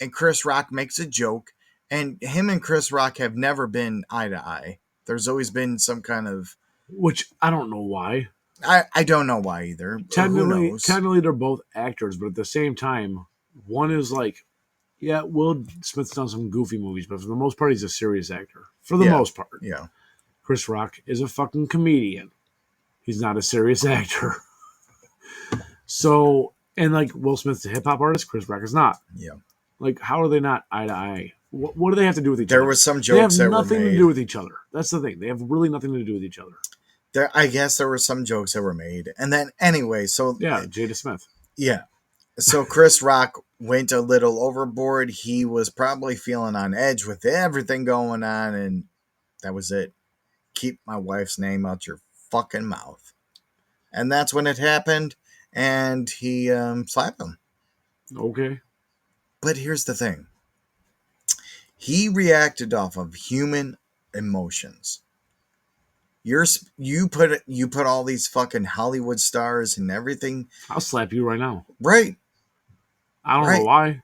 And Chris Rock makes a joke. And him and Chris Rock have never been eye to eye. There's always been some kind of... Which I don't know why. I don't know why either. Who knows? Technically, they're both actors, but at the same time, one is like, yeah, Will Smith's done some goofy movies, but for the most part, he's a serious actor. For the most part. Yeah. Chris Rock is a fucking comedian. He's not a serious actor. So, and like Will Smith's a hip hop artist, Chris Rock is not. Yeah. Like, how are they not eye to eye? What do they have to do with each other? There was some jokes they have that were nothing made. to do with each other. That's the thing. They have really nothing to do with each other. I guess there were some jokes that were made. And then, anyway, so... Yeah, Jada Smith. Yeah. So Chris Rock went a little overboard. He was probably feeling on edge with everything going on, and that was it. Keep my wife's name out your fucking mouth. And that's when it happened, and he slapped him. Okay. But here's the thing. He reacted off of human emotions. You put all these fucking Hollywood stars and everything. I'll slap you right now. Right. I don't know why.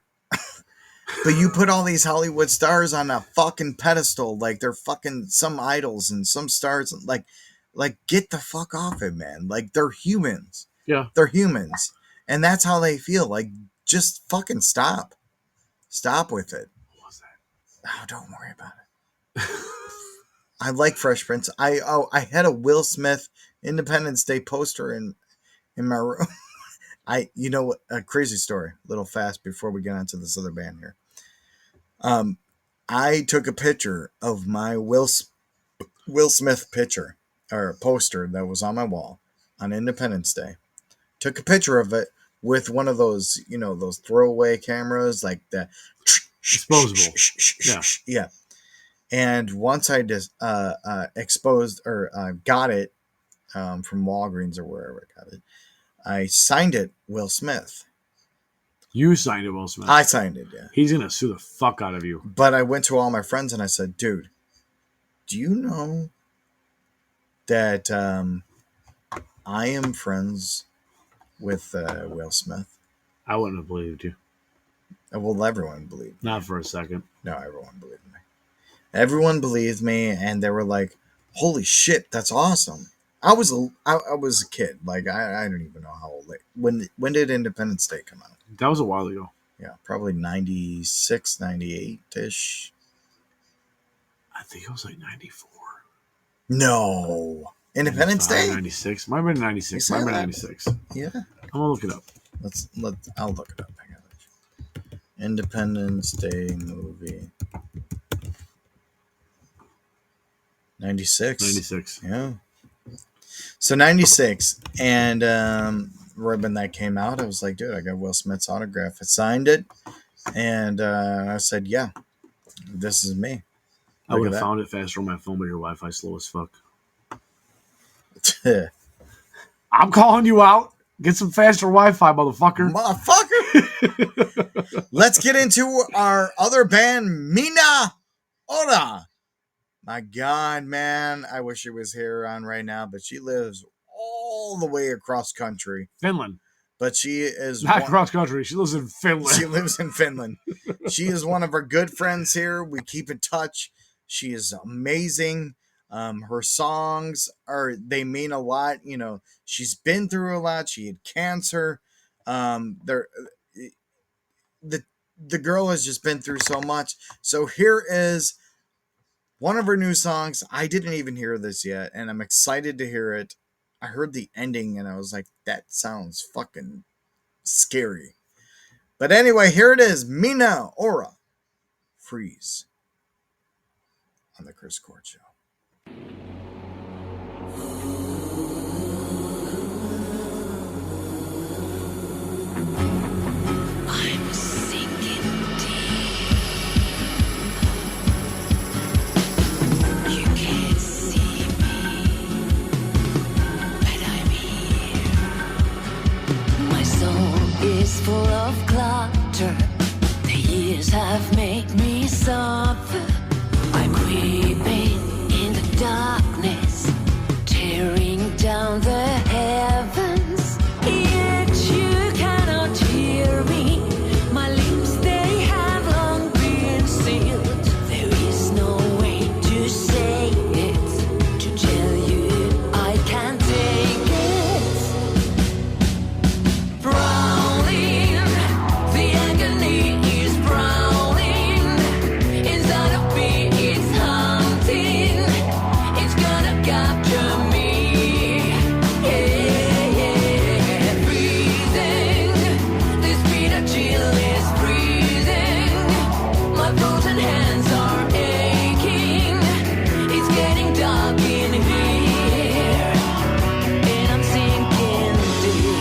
But you put all these Hollywood stars on a fucking pedestal, like they're fucking some idols and some stars, like get the fuck off it, man. Like, they're humans. Yeah. They're humans. And that's how they feel. Like, just fucking stop. Stop with it. What was that? Oh, don't worry about it. I like Fresh Prince. I had a Will Smith Independence Day poster in my room. You know what? A crazy story, a little fast before we get onto this other band here. I took a picture of my Will Smith picture or poster that was on my wall on Independence Day. Took a picture of it with one of those, you know, those throwaway cameras, like the disposable. Yeah. And once I just exposed or got it from Walgreens or wherever I got it, I signed it Will Smith. You signed it, Will Smith. I signed it, yeah. He's going to sue the fuck out of you. But I went to all my friends and I said, dude, do you know that I am friends with Will Smith? I wouldn't have believed you. Well, everyone believed me. Not for a second. No, everyone believed me. Everyone believed me, and they were like, holy shit, that's awesome. I was a kid. Like, I don't even know how old. When did Independence Day come out? That was a while ago. Yeah, probably 96, 98-ish. I think it was like 94. No. Independence Day? 96. Might have been 96. Might have been 96. Yeah. I'm going to look it up. I'll look it up. I got it. Independence Day movie. 96. 96. Yeah. So 96. And right when that came out, I was like, dude, I got Will Smith's autograph. I signed it. And I said, yeah, this is me. I would have found it faster on my phone, but your Wi-Fi slow as fuck. I'm calling you out. Get some faster Wi-Fi, motherfucker. Motherfucker. Let's get into our other band, Minna Ora. My God, man. I wish she was here on right now, but she lives all the way across country. Finland. But she is not cross country. She lives in Finland. She lives in Finland. She is one of our good friends here. We keep in touch. She is amazing. Her songs they mean a lot. You know, she's been through a lot. She had cancer. The girl has just been through so much. So here is one of her new songs. I didn't even hear this yet, and I'm excited to hear it. I heard the ending, and I was like, that sounds fucking scary. But anyway, here it is. Minna Ora. Freeze. On the Chris Court Show. I'm sinking deep. You can't see me, but I'm here. My soul is full of clutter. The years have made me suffer. I'm weeping in the darkness, tearing down the heavens. Yet you cannot hear me. My lips, they have long been sealed. There is no way to say it, to tell you I can't take it. Prowling, the agony is prowling. Inside of me it's hunting. It's gonna capture me. Yeah, freezing. This bitter chill is freezing. My frozen hands are aching. It's getting dark in here, and I'm sinking deep.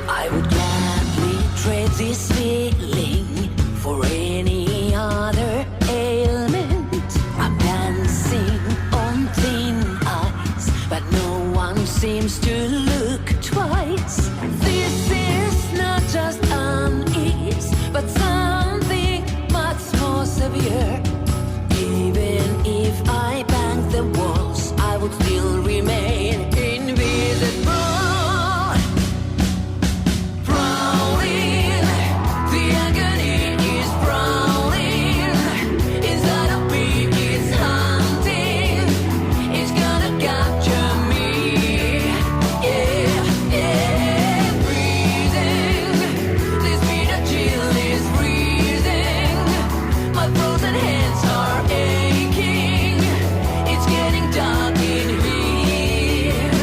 I would gladly trade this feeling for any other ailment. I'm dancing on thin ice, but no one seems to look twice. This is not just unease, but something much more severe. Even if I bang the walls, I would still remain invisible. Prowling, the agony is prowling. Inside of me it's hunting. It's gonna capture me. Yeah, freezing. This bitter chill is freezing. My frozen hands are aching. It's getting dark in here.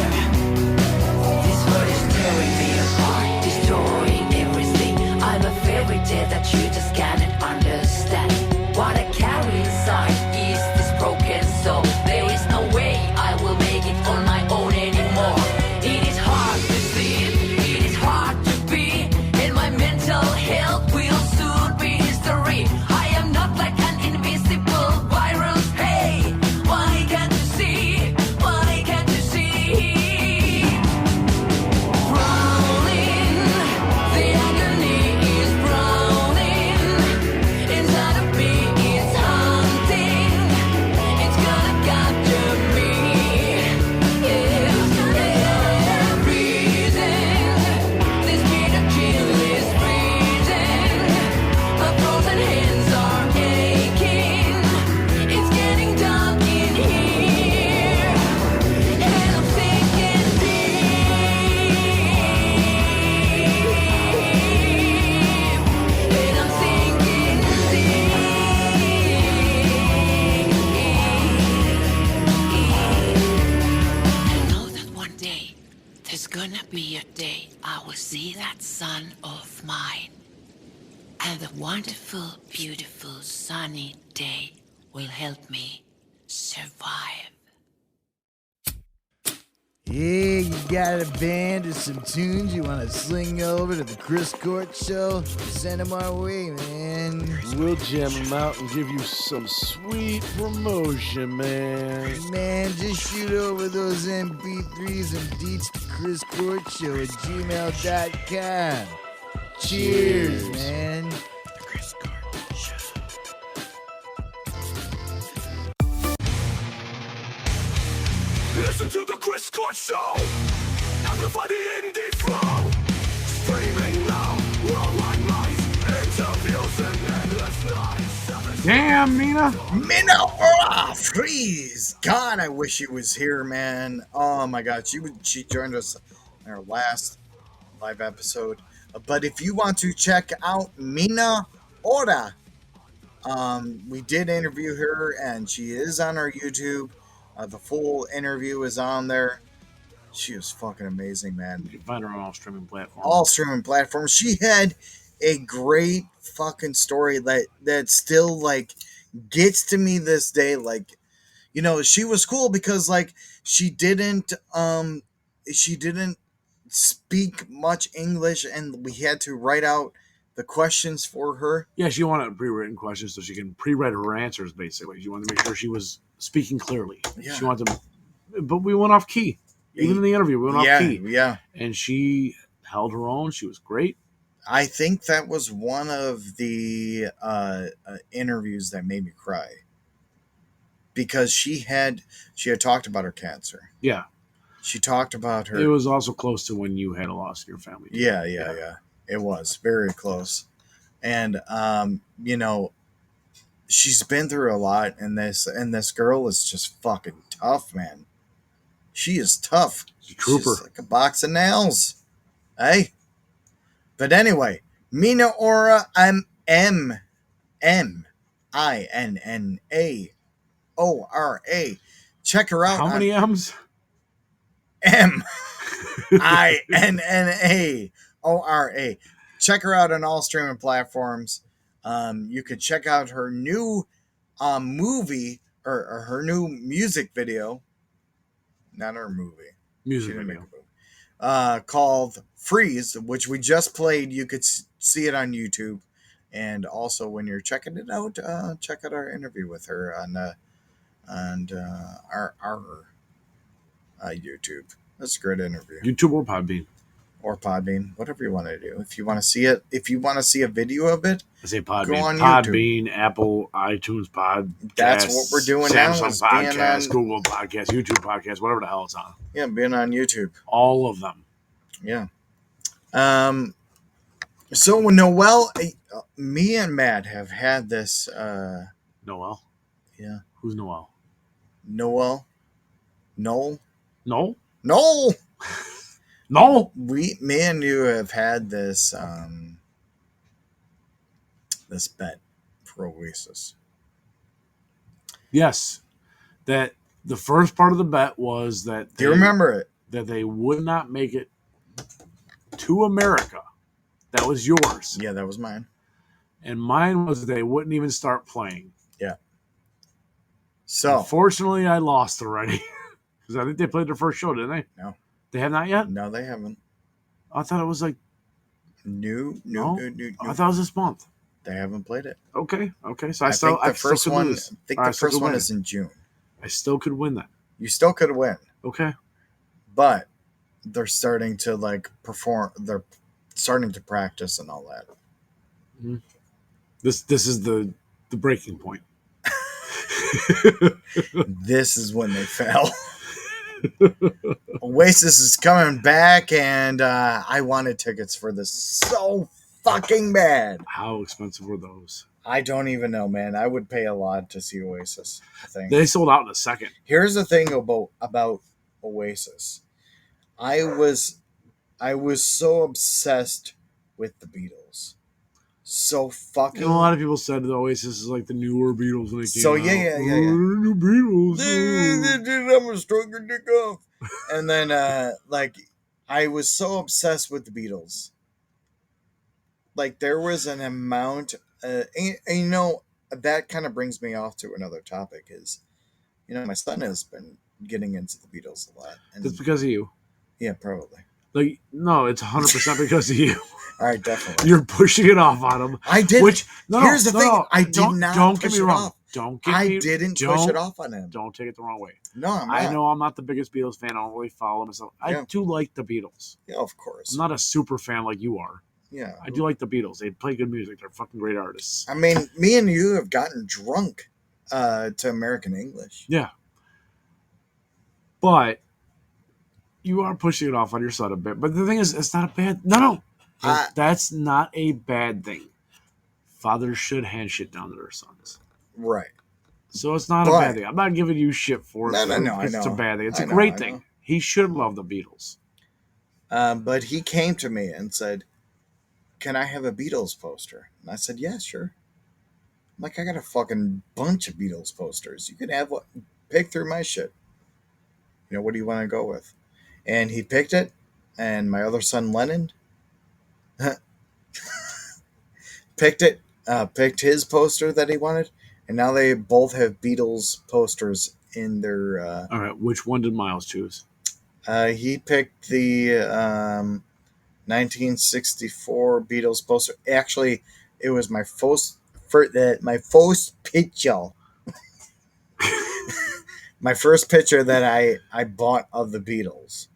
This world is tearing me apart, destroying everything. I'm a fairy tale that you just cannot understand. What I carry inside is this broken soul. There is no way I will make it on my own anymore. It is hard to see, it is hard to be, and my mental health will soon be history. I am not like an invisible virus. Hey, why can't you see? Why can't you see? Prowling, the agony is prowling. Inside of me it's hunting. It's gonna be a day I will see that sun of mine. And the wonderful, beautiful, sunny day will help me survive. Yeah, you got a band or some tunes you want to sling over to the Chris Court show? Send them our way, man. We'll jam them out and give you some sweet promotion, man. Man, just shoot over those MP3s and deets to Chris Court Show at gmail.com. Cheers, man. Listen to the Chris Court Show. Amplify the indie flow. Streaming now, worldwide mice. Interviews and endless nights. Damn, Minna. Minna Ora, freeze. God, I wish she was here, man. Oh my God, she joined us in our last live episode. But if you want to check out Minna Ora, we did interview her, and she is on our YouTube. The full interview is on there. She was fucking amazing, man. You can find her on all streaming platforms. All streaming platforms. She had a great fucking story that still like gets to me this day. Like, you know, she was cool because like she didn't speak much English, and we had to write out the questions for her. Yeah, she wanted pre-written questions so she can pre-write her answers, basically. She wanted to make sure she was speaking clearly. Yeah. She wanted to, but we went off key. Even in the interview, we went off key. Yeah. And she held her own. She was great. I think that was one of the interviews that made me cry. Because she had talked about her cancer. Yeah. She talked about her. It was also close to when you had a loss in your family. Too. Yeah. It was very close. And, you know, she's been through a lot, and this girl is just fucking tough, man. She is tough. She's a trooper. She's like a box of nails. Hey? But anyway, Minna Ora, M-I-N-N-A-O-R-A. Check her out. How many M's? M-I-N-N-A-O-R-A. Check her out on all streaming platforms. You could check out her new movie or her new music video. Not her movie. Music video. Called Freeze, which we just played. You could see it on YouTube. And also, when you're checking it out, check out our interview with her on our YouTube. That's a great interview. YouTube or Podbean. Or Podbean, whatever you want to do. If you want to see it, if you want to see a video of it, I say Podbean. Go on Podbean, YouTube. Apple, iTunes Podcast. That's what we're doing now. Samsung Podcast, Google Podcast, YouTube Podcast, whatever the hell it's on. Yeah, being on YouTube. All of them. Yeah. So Noel, me and Matt have had this. Noel. Yeah. Who's Noel? Noel. No. No. Me and you have had this this bet for Oasis. Yes. That the first part of the bet was that Do you remember it? That they would not make it to America. That was yours. Yeah, that was mine. And mine was they wouldn't even start playing. Yeah. So unfortunately, I lost already. Because I think they played their first show, didn't they? No. They have not yet? No, they haven't. I thought it was like... No. I thought it was this month. They haven't played it. Okay. So I think the first one is in June. I still could win that. You still could win. Okay. But they're starting to like perform. They're starting to practice and all that. Mm-hmm. This is the breaking point. This is when they fell. Oasis is coming back, and I wanted tickets for this so fucking bad. How expensive were those? I don't even know, man. I would pay a lot to see Oasis. I think they sold out in a second. Here's the thing about Oasis. I was so obsessed with the Beatles. So fucking. And a lot of people said that Oasis is like the newer Beatles when they came out. Yeah. New Beatles. I'm gonna stroke your dick off. And then I was so obsessed with the Beatles. Like there was an amount, and you know that kind of brings me off to another topic. Is my son has been getting into the Beatles a lot, and That's because of you. yeah, probably. Like, no, it's 100% because of you. All right, definitely. You're pushing it off on him. I did. Which Here's the thing. I did don't, not Don't push get me it wrong. off. Don't didn't push it off on him. Don't take it the wrong way. No, I'm I not. know I'm not the biggest Beatles fan. I don't really follow them. So I do like the Beatles. Yeah, of course. I'm not a super fan like you are. Yeah. I do like the Beatles. They play good music. They're fucking great artists. I mean, me and you have gotten drunk to American English. Yeah. But you are pushing it off on your son a bit. But the thing is, it's not a bad... No. That's not a bad thing. Fathers should hand shit down to their sons. Right. So it's not a bad thing. I'm not giving you shit for it. No, I know. It's a bad thing. It's a great thing. He should love the Beatles. But he came to me and said, "Can I have a Beatles poster?" And I said, "Yeah, sure." I'm like, I got a fucking bunch of Beatles posters. You can have one. Pick through my shit. What do you want to go with? And he picked it, and my other son, Lennon, picked it, picked his poster that he wanted, and now they both have Beatles posters in their... All right, which one did Miles choose? He picked the 1964 Beatles poster. Actually, it was my first picture. My first picture that I bought of the Beatles.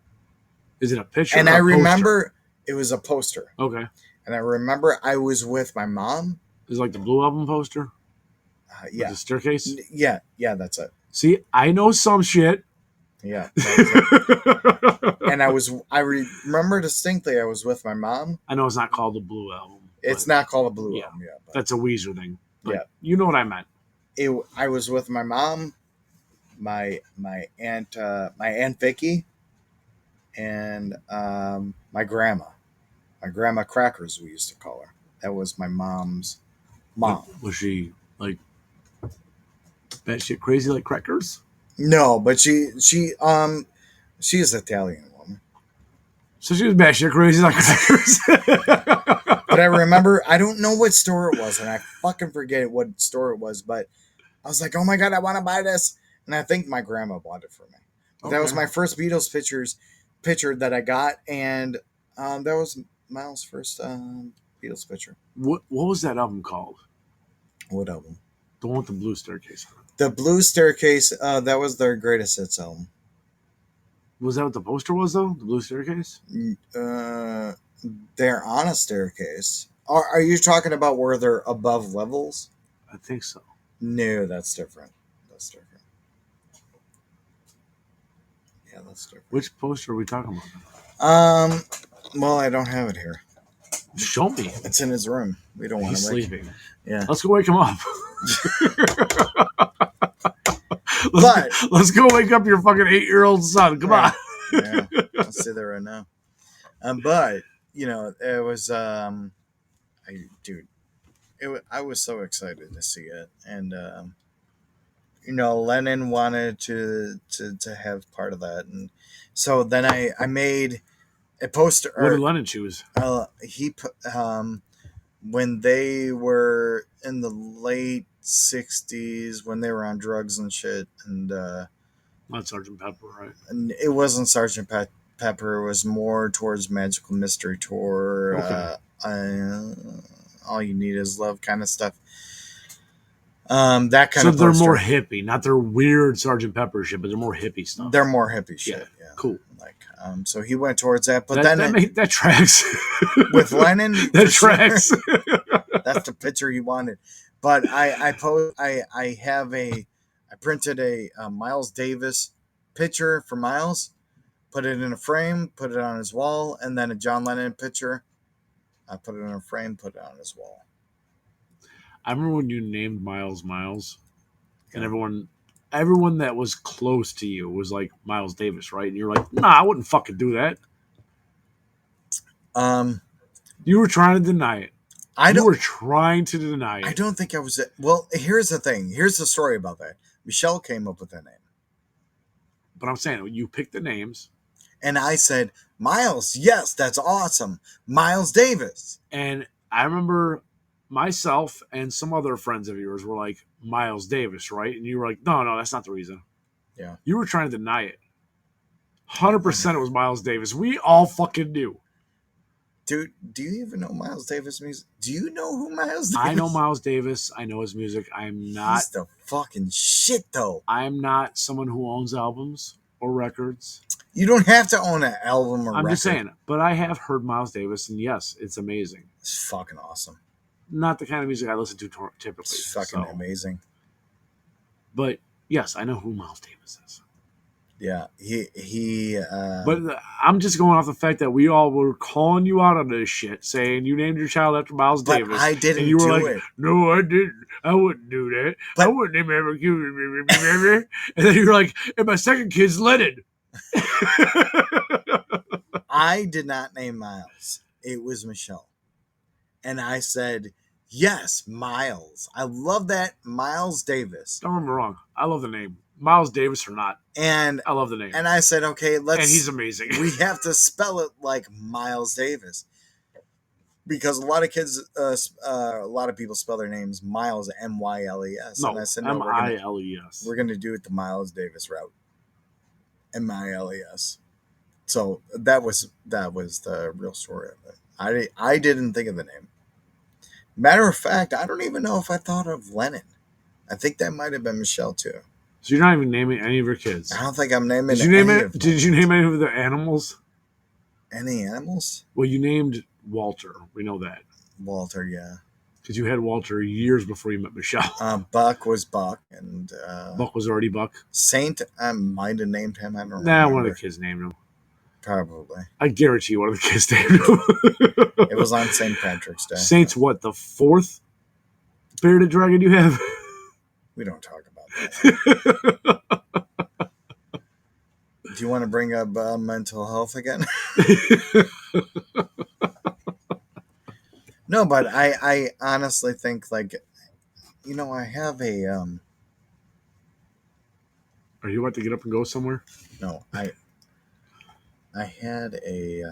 Is it a picture? And or I a remember poster? it was a poster. Okay. And I remember I was with my mom. Is it like the Blue Album poster? Yeah. With the staircase? Yeah, that's it. See, I know some shit. Yeah. And I remember distinctly I was with my mom. I know it's not called the Blue Album. It's not called a Blue Album, yeah. But that's a Weezer thing. Yeah. You know what I meant. I was with my mom, my aunt Vicky, and my grandma. My grandma Crackers, we used to call her. That was my mom's mom. Was she like batshit crazy like Crackers? No, but she's Italian woman. So she was batshit crazy like Crackers. But I remember, I don't know what store it was, and I fucking forget what store it was, but I was like, oh my God, I want to buy this. And I think my grandma bought it for me. But that was my first Beatles picture that I got, and that was Miles' first Beatles picture. What was that album called? What album? The one with the blue staircase on it. The Blue Staircase, that was their greatest hits album. Was that what the poster was, though? The blue staircase? They're on a staircase. Are you talking about where they're above levels? I think so. No, that's different. Yeah, that's different. Which poster are we talking about? Well, I don't have it here. Show me. It's in his room. We don't want to sleeping. Yeah. Let's go wake him up. Let's go wake up your fucking 8-year-old son. Come on. Yeah, I'll sit there right now. But it was I was so excited to see it, and Lennon wanted to have part of that, and so then I made a poster. What did Lennon choose? He when they were in the late 60s, when they were on drugs and shit, and not Sgt. Pepper, right? And it wasn't Sgt. Pepper. It was more towards Magical Mystery Tour. Okay. All You Need Is Love kind of stuff. That kind of. So they're more hippie, not their weird Sgt. Pepper shit, but they're more hippie stuff. They're more hippie shit. Yeah. Cool. So he went towards that, but that tracks with Lennon. That tracks. Sure. That's the picture he wanted. But I printed a Miles Davis picture for Miles, put it in a frame, put it on his wall, and then a John Lennon picture. I put it in a frame, put it on his wall. I remember when you named Miles, and everyone that was close to you was like Miles Davis, right? And you're like, nah, I wouldn't fucking do that. You were trying to deny it. You were trying to deny it. I don't think I was. Well, here's the thing. Here's the story about that. Michelle came up with that name. But I'm saying, you picked the names. And I said, Miles, yes, that's awesome. Miles Davis. And I remember myself and some other friends of yours were like, Miles Davis, right? And you were like, no, that's not the reason. Yeah. You were trying to deny it. 100% it was Miles Davis. We all fucking knew. Dude, do you even know Miles Davis music? Do you know who Miles Davis? I know Miles Davis. I know his music. He's the fucking shit, though. I'm not someone who owns albums or records. You don't have to own an album or I'm record. just saying. But I have heard Miles Davis, and yes, it's amazing. It's fucking awesome. Not the kind of music I listen to typically. It's fucking amazing. But yes, I know who Miles Davis is. Yeah, he. But I'm just going off the fact that we all were calling you out on this shit, saying you named your child after Miles Davis. I didn't and you were do like, it. No, I didn't. I wouldn't do that. I wouldn't name him. And then you're like, and my second kid's Lennon. I did not name Miles. It was Michelle. And I said, yes, Miles. I love that. Miles Davis. Don't get me wrong. I love the name. Miles Davis or not. And I love the name. And I said, okay, And he's amazing. We have to spell it like Miles Davis. Because a lot of kids, a lot of people spell their names Miles, M-Y-L-E-S. No, and I said, M-I-L-E-S. We're going to do it the Miles Davis route. M-I-L-E-S. So that was the real story of it. I didn't think of the name. Matter of fact, I don't even know if I thought of Lennon. I think that might have been Michelle too. So you're not even naming any of your kids? I don't think I'm naming Did you name any it? of them. Did you name any of the animals? Any animals? Well, you named Walter. We know that. Walter, yeah. Because you had Walter years before you met Michelle. Buck was Buck, and Buck was already Buck. Saint, I might have named him. I don't remember. Nah, one of the kids named him. Probably. I guarantee you one of the kids named him. It was on St. Patrick's Day. Saint's what, the fourth bearded dragon you have? We don't talk about that. Do you want to bring up mental health again? No, but I honestly think, like, you know, I have a... Are you about to get up and go somewhere? No, I had a...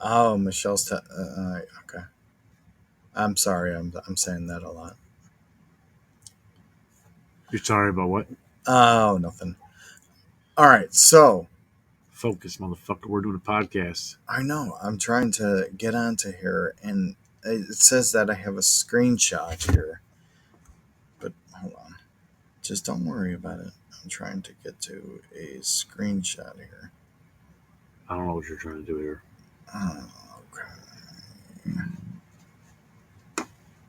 Oh, Michelle's... okay. I'm sorry, I'm saying that a lot. You're sorry about what? Oh, nothing. All right, so... Focus, motherfucker. We're doing a podcast. I know. I'm trying to get onto here, and it says that I have a screenshot here. But hold on. Just don't worry about it. I'm trying to get to a screenshot here. I don't know what you're trying to do here. Oh, okay.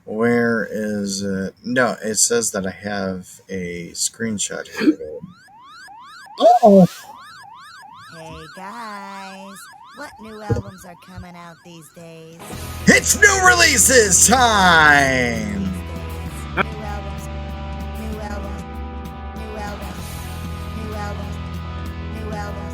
Where is it? No, it says that I have a screenshot here. Oh! Hey guys, what new albums are coming out these days? It's new releases time! New albums, new albums, new albums, new albums, new albums.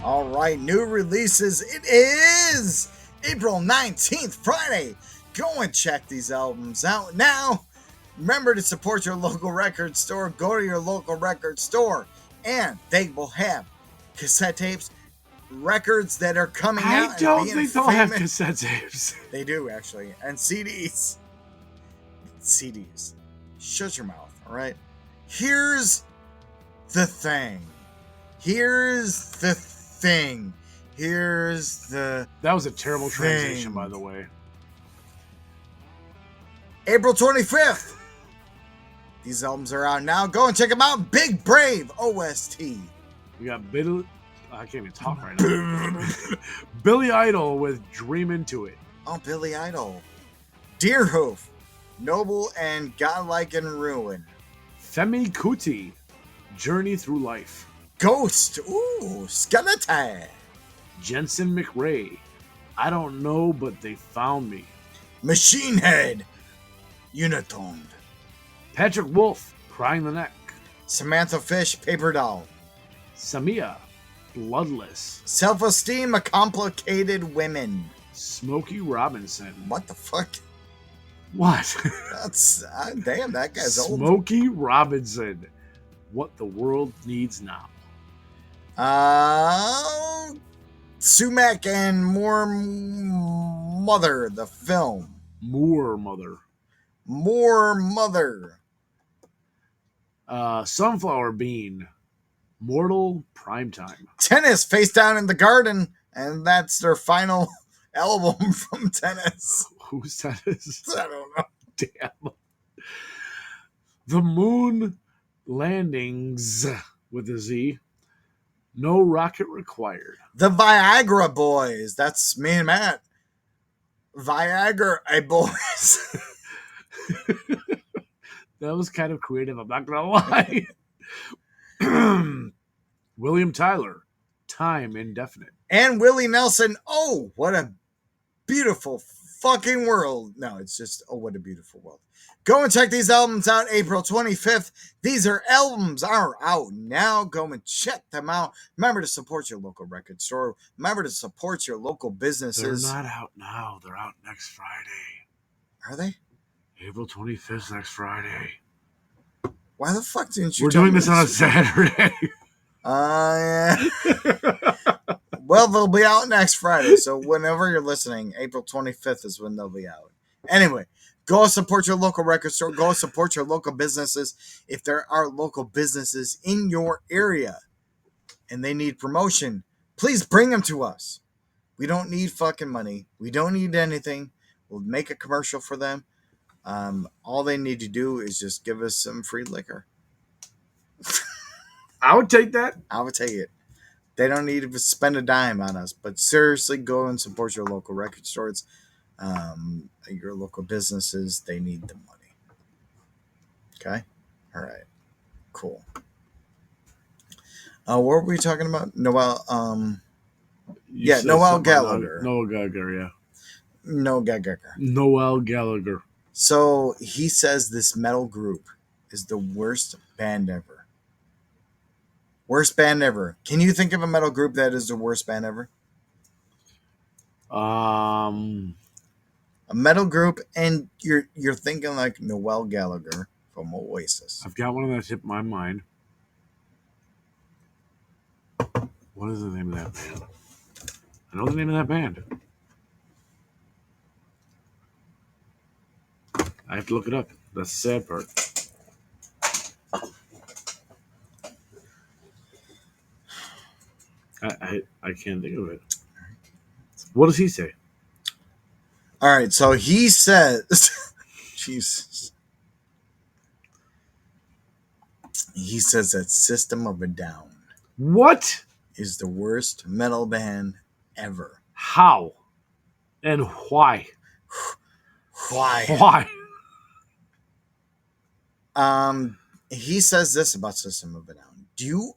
All right, new releases. It is April 19th, Friday. Go and check these albums out now. Remember to support your local record store. Go to your local record store, and they will have cassette tapes, records that are coming out. I don't think they'll have cassette tapes. They do, actually. And CDs. CDs. Shut your mouth, all right? Here's the thing. Here's the thing. Here's the... That was a terrible thing. transition, by the way. April 25th. These albums are out now. Go and check them out. Big Brave OST. We got Billy... I can't even talk right now. Billy Idol with Dream Into It. Oh, Billy Idol. Deerhoof. Noble and Godlike in Ruin. Femi Kuti. Journey Through Life. Ghost. Ooh, Skeleton. Jensen McRae. I don't know, but they found me. Machine Head. Unitoned. Patrick Wolf. Crying the Neck. Samantha Fish, Paper Doll. Samia, Bloodless. Self-esteem of complicated women. Smokey Robinson. What the fuck? What? That's damn. That guy's old. Smokey Robinson. What the world needs now. Sumac and More Mother, the film. More Mother. More Mother. Sunflower Bean. Mortal Primetime. Tennis, Face Down in the Garden. And that's their final album from Tennis. Who's Tennis? I don't know. Damn. The Moon Landings with a Z. No rocket required. The Viagra Boys. That's me and Matt. Viagra Boys. That was kind of creative, I'm not gonna lie. William Tyler, Time Indefinite. And Willie Nelson. Oh, what a beautiful fucking world. No, it's just, oh, what a beautiful world. Go and check these albums out April 25th. These albums are out now. Go and check them out. Remember to support your local record store. Remember to support your local businesses. They're not out now. They're out next Friday. Are they? April 25th, next Friday. Why the fuck didn't you We're tell doing me this on a Saturday. Yeah. Well, they'll be out next Friday. So whenever you're listening, April 25th is when they'll be out. Anyway, go support your local record store. Go support your local businesses. If there are local businesses in your area and they need promotion, please bring them to us. We don't need fucking money. We don't need anything. We'll make a commercial for them. All they need to do is just give us some free liquor. I would take that. I would take it. They don't need to spend a dime on us, but seriously, go and support your local record stores, your local businesses. They need the money. Okay? All right. Cool. What were we talking about? Noel. Noel Gallagher. Noel Gallagher, yeah. Noel Gallagher. Noel Gallagher. So he says this metal group is the worst band ever. Worst band ever. Can you think of a metal group that is the worst band ever? A metal group, and you're thinking like Noel Gallagher from Oasis. I've got one of that hit my mind. What is the name of that band? I know the name of that band. I have to look it up. That's the sad part. I can't think of it. What does he say? All right, so he says, Jesus. He says that System of a Down. What? Is the worst metal band ever. How? And why? Why? He says this about System of a Down. Do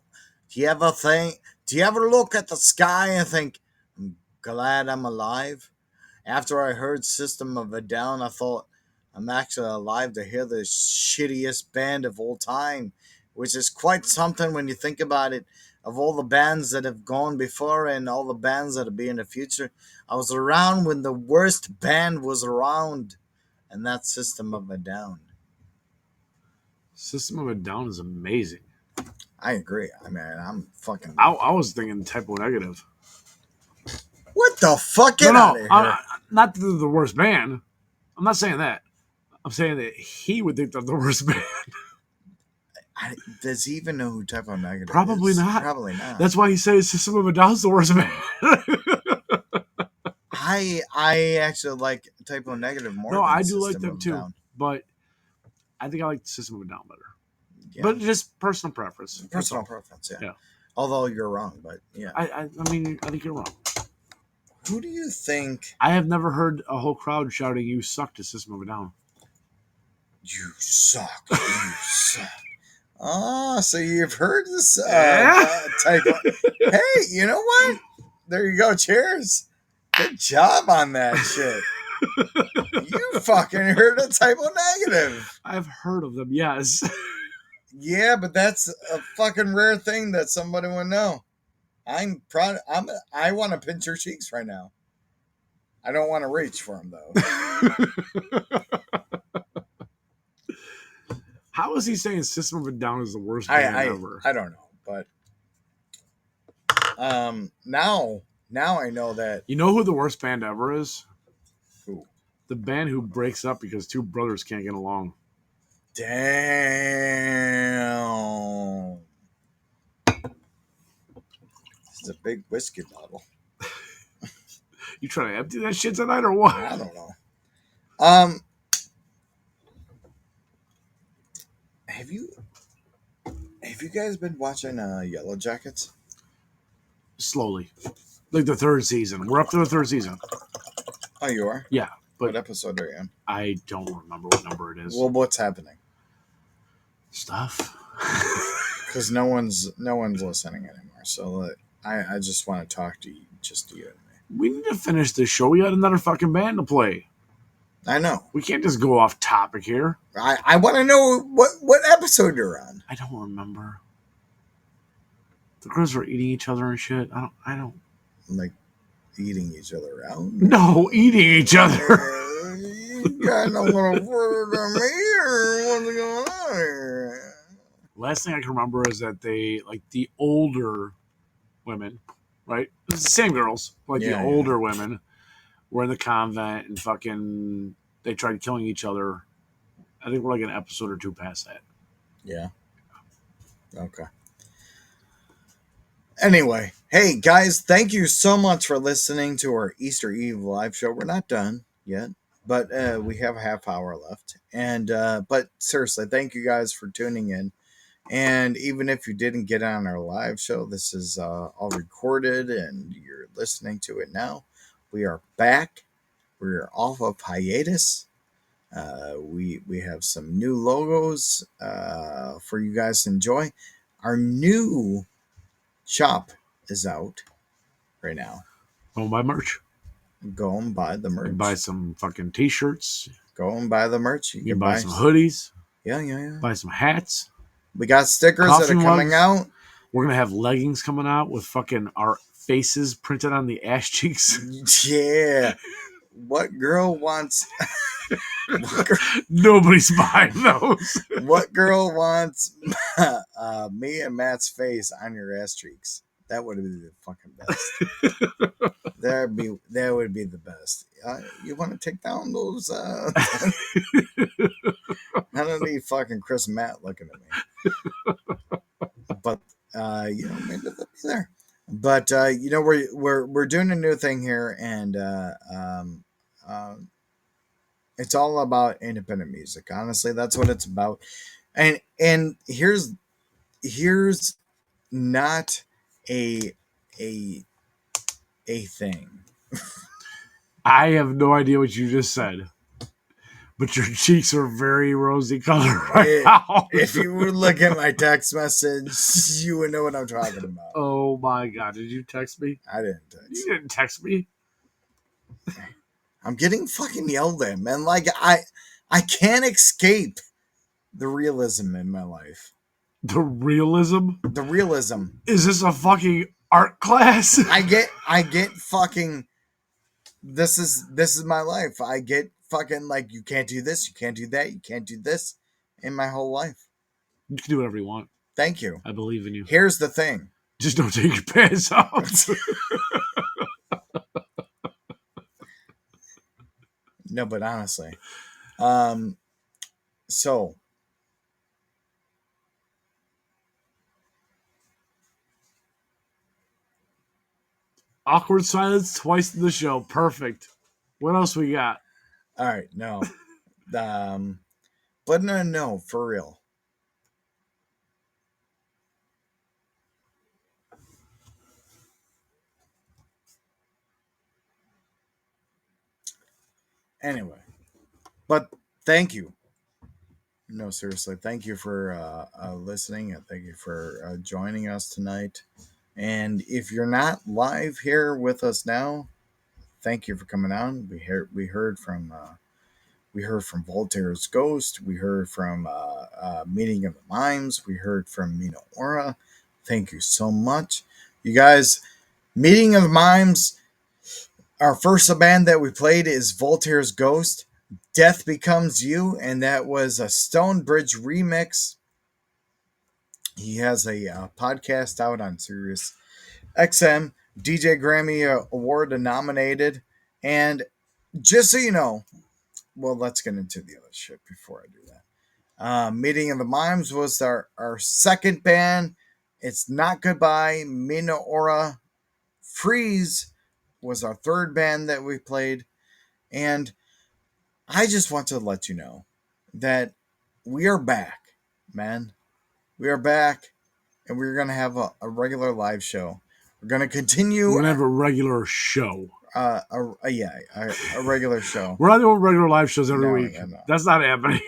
you ever look at the sky and think, I'm glad I'm alive? After I heard System of a Down, I thought, I'm actually alive to hear the shittiest band of all time, which is quite something when you think about it. Of all the bands that have gone before and all the bands that will be in the future, I was around when the worst band was around, and that's System of a Down. System of a Down is amazing. I agree. I mean, I'm fucking... I was thinking Typo Negative. What the fuck? Get out of here. Not that they're the worst band. I'm not saying that. I'm saying that he would think they're the worst band. Does he even know who Typo Negative Probably is? not. Probably not. That's why he says System of a Down's the worst band. I actually like Typo Negative more. No, than I do System like them of a too. Down. But I think I like System of a Down better. Yeah. But just personal preference. Personal preference, yeah. Although you're wrong, but yeah. I mean, I think you're wrong. Who do you think? I have never heard a whole crowd shouting, "You suck" to System of a Down. You suck. You suck. So you've heard this type of... Hey, you know what? There you go. Cheers. Good job on that shit. You fucking heard a Typo Negative. I've heard of them, yes. Yeah, but that's a fucking rare thing that somebody would know. I'm proud. I want to pinch her cheeks right now. I don't want to reach for them though. How is he saying System of a Down is the worst band ever? I don't know, but now I know that. You know who the worst band ever is? Who? The band who breaks up because two brothers can't get along. Damn. This is a big whiskey bottle. You trying to empty that shit tonight or what? I don't know. Have you guys been watching Yellow Jackets? Slowly. Like the third season. We're up to the third season. Oh, you are? Yeah. But what episode are you in? I don't remember what number it is. Well, what's happening? Stuff. Because no one's listening anymore. So I just want to talk to you, just you and me. We need to finish this show. We got another fucking band to play. I know. We can't just go off topic here. I want to know what episode you're on. I don't remember. The girls were eating each other and shit. I don't like eating each other out. No, eating each other. You guys don't want to further than me, or what's going on here? Last thing I can remember is that they, like, the older women, right? It's the same girls, like the older women were in the convent and fucking they tried killing each other. I think we're like an episode or two past that. Yeah. Okay. Anyway, hey guys, thank you so much for listening to our Easter Eve live show. We're not done yet, but we have a half hour left. And but seriously, thank you guys for tuning in. And even if you didn't get on our live show, this is all recorded and you're listening to it now. We are back. We're off of hiatus. We have some new logos for you guys to enjoy. Our new shop is out right now. Go and buy merch. Go and buy the merch. Buy some fucking t-shirts. Go and buy the merch. You can buy some hoodies. Yeah. Buy some hats. We got stickers that are coming out. We're going to have leggings coming out with fucking our faces printed on the ass cheeks. Yeah. What girl wants... Nobody's buying those. What girl wants me and Matt's face on your ass cheeks? That would be the fucking best. That would be the best. You want to take down those? I don't need fucking Chris Matt looking at me. But maybe they'll be there. But we're doing a new thing here, and it's all about independent music. Honestly, that's what it's about. And here's not a thing. I have no idea what you just said, but your cheeks are very rosy color right now. If you would look at my text message, you would know what I'm talking about. Oh my god! Did you text me? I didn't text. You didn't text me. I'm getting fucking yelled at, man. Like I can't escape the realism in my life. The realism? The realism. Is this a fucking art class? I get fucking this is my life. I get fucking like you can't do this, you can't do that, you can't do this in my whole life. You can do whatever you want. Thank you. I believe in you. Here's the thing. Just don't take your pants off. No, but honestly. So awkward silence twice in the show. Perfect. What else we got? All right, no. But no, for real. Anyway, but thank you. No, seriously, thank you for listening, and thank you for joining us tonight. And if you're not live here with us now, thank you for coming on. We heard from We heard from Voltaire's Ghost. We heard from Meeting of the Mimes. We heard from Minna Ora. Thank you so much. You guys, Meeting of the Mimes, our first band that we played is Voltaire's Ghost. Death Becomes You, and that was a Stonebridge remix. He has a podcast out on Sirius XM, DJ Grammy Award nominated. And just so you know, well, let's get into the other shit before I do that. Meeting of the Mimes was our second band. It's Not Goodbye. Minna Ora. Freeze was our third band that we played. And I just want to let you know that we are back, man. We are back, and we're going to have a regular live show. We're going to continue. We're going to have a regular show. A regular show. We're not doing regular live shows every week. No. That's not happening.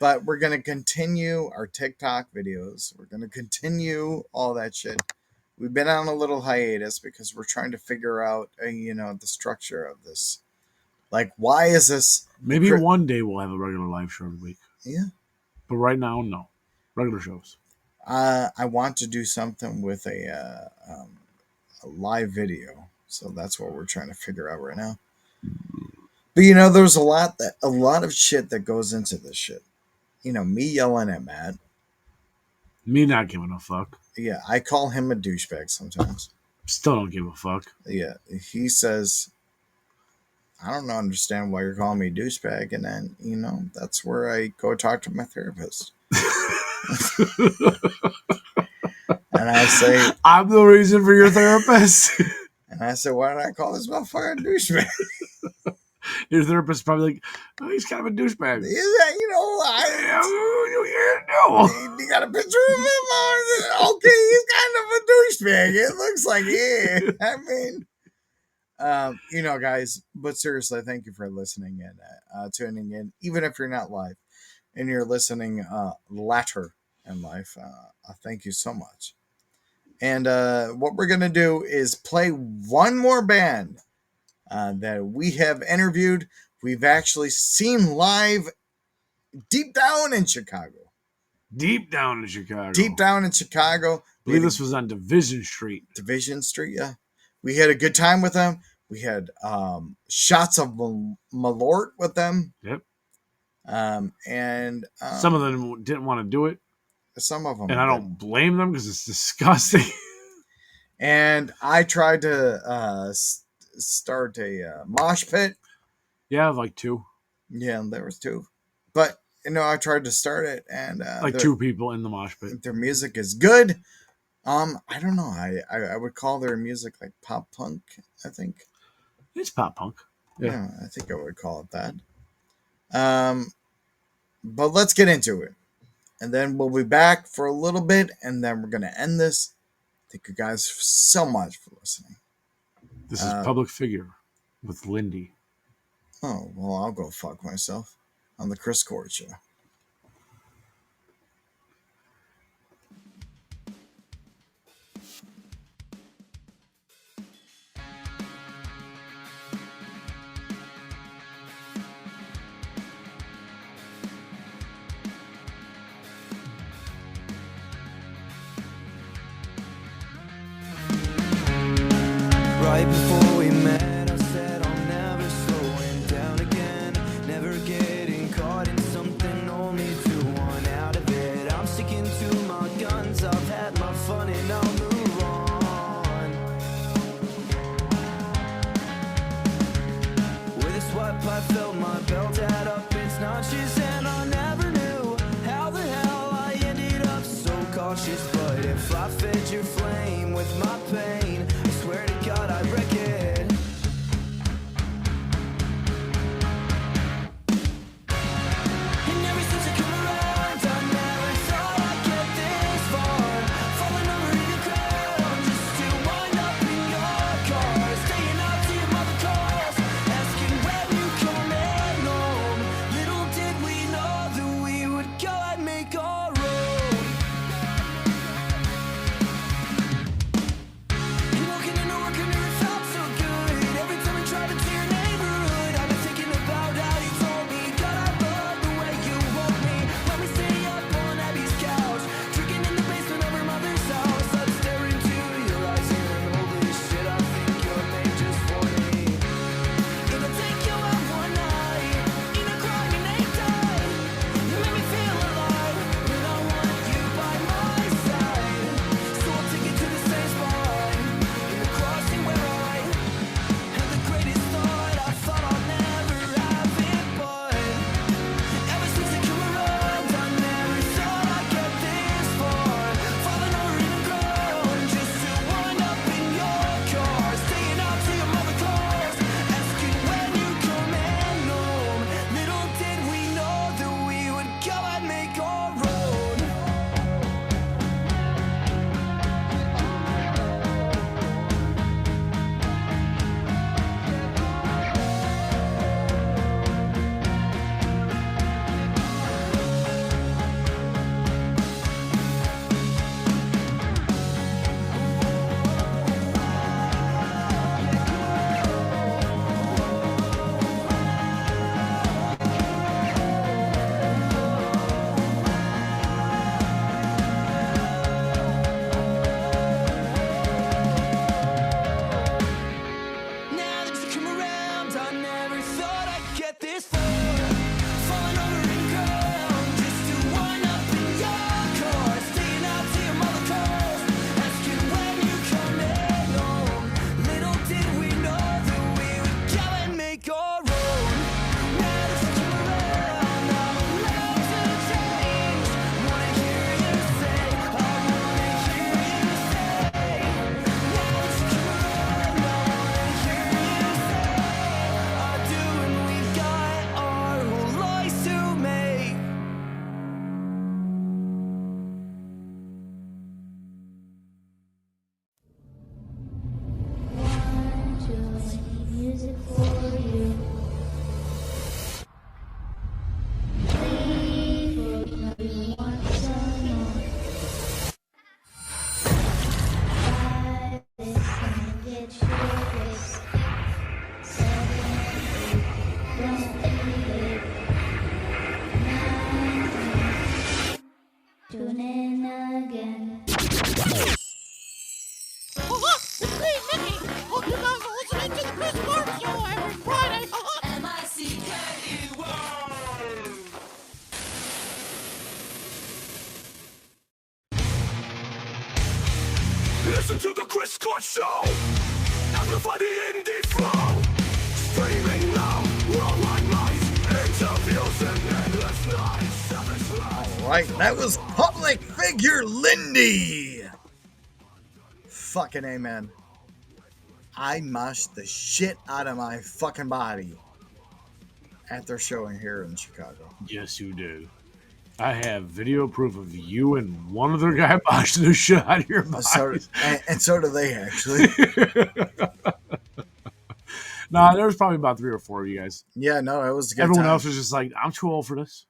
But we're going to continue our TikTok videos. We're going to continue all that shit. We've been on a little hiatus because we're trying to figure out, the structure of this. Like, why is this? Maybe one day we'll have a regular live show every week. Yeah. But right now, no. Regular shows. I want to do something with a live video. So that's what we're trying to figure out right now. But, there's a lot of shit that goes into this shit. Me yelling at Matt. Me not giving a fuck. Yeah, I call him a douchebag sometimes. Still don't give a fuck. Yeah, he says, I don't understand why you're calling me a douchebag. And then, that's where I go talk to my therapist. And I say, I'm the reason for your therapist. And I said, why did I call this motherfucker a douchebag? Your therapist is probably like, oh, he's kind of a douchebag. Is that, you got a picture of him? Okay, he's kind of a douchebag. It looks like, yeah. Guys, but seriously, thank you for listening and tuning in. Even if you're not live and you're listening later in life, thank you so much. And what we're going to do is play one more band that we have interviewed. We've actually seen live deep down in Chicago. Deep down in Chicago. I believe this was on Division Street. Yeah. We had a good time with them. We had shots of Malort with them. Yep. And some of them didn't want to do it. Some of them. And I don't blame them because it's disgusting. And I tried to start a mosh pit. Yeah, like two. Yeah, there was two. But, I tried to start it. And two people in the mosh pit. Their music is good. I don't know. I would call their music like pop punk, I think. It's pop punk. Yeah, I think I would call it that. But let's get into it. And then we'll be back for a little bit, and then we're going to end this. Thank you guys so much for listening. This is Public Figure with Lindy. Oh, well, I'll go fuck myself on the Chris Court Show. Right before we met, I said I'm never slowing down again. Never getting caught in something, only to want out of it. I'm sticking to my guns, I've had my fun and I'll move on. With a swipe pipe filled my belt add up its notches, and I never knew how the hell I ended up so cautious. But if I fed your flame with my pain, I swear to God I'd wreck it. Tune in again. Oh, look, it's me, Mickey. Hope you guys are listening to the Chris Court Show every Friday. Listen to the Chris Court Show. Amplify the indie flow. Streaming now, worldwide mice. Interviews and endless nights. All right, that was Public Figure Lindy. Fucking amen. I moshed the shit out of my fucking body at their show here in Chicago. Yes, you did. I have video proof of you and one other guy moshing the shit out of your body. And so do they, actually. Nah, there was probably about 3 or 4 of you guys. Yeah, no, it was a good Everyone time. else was just like, I'm too old for this.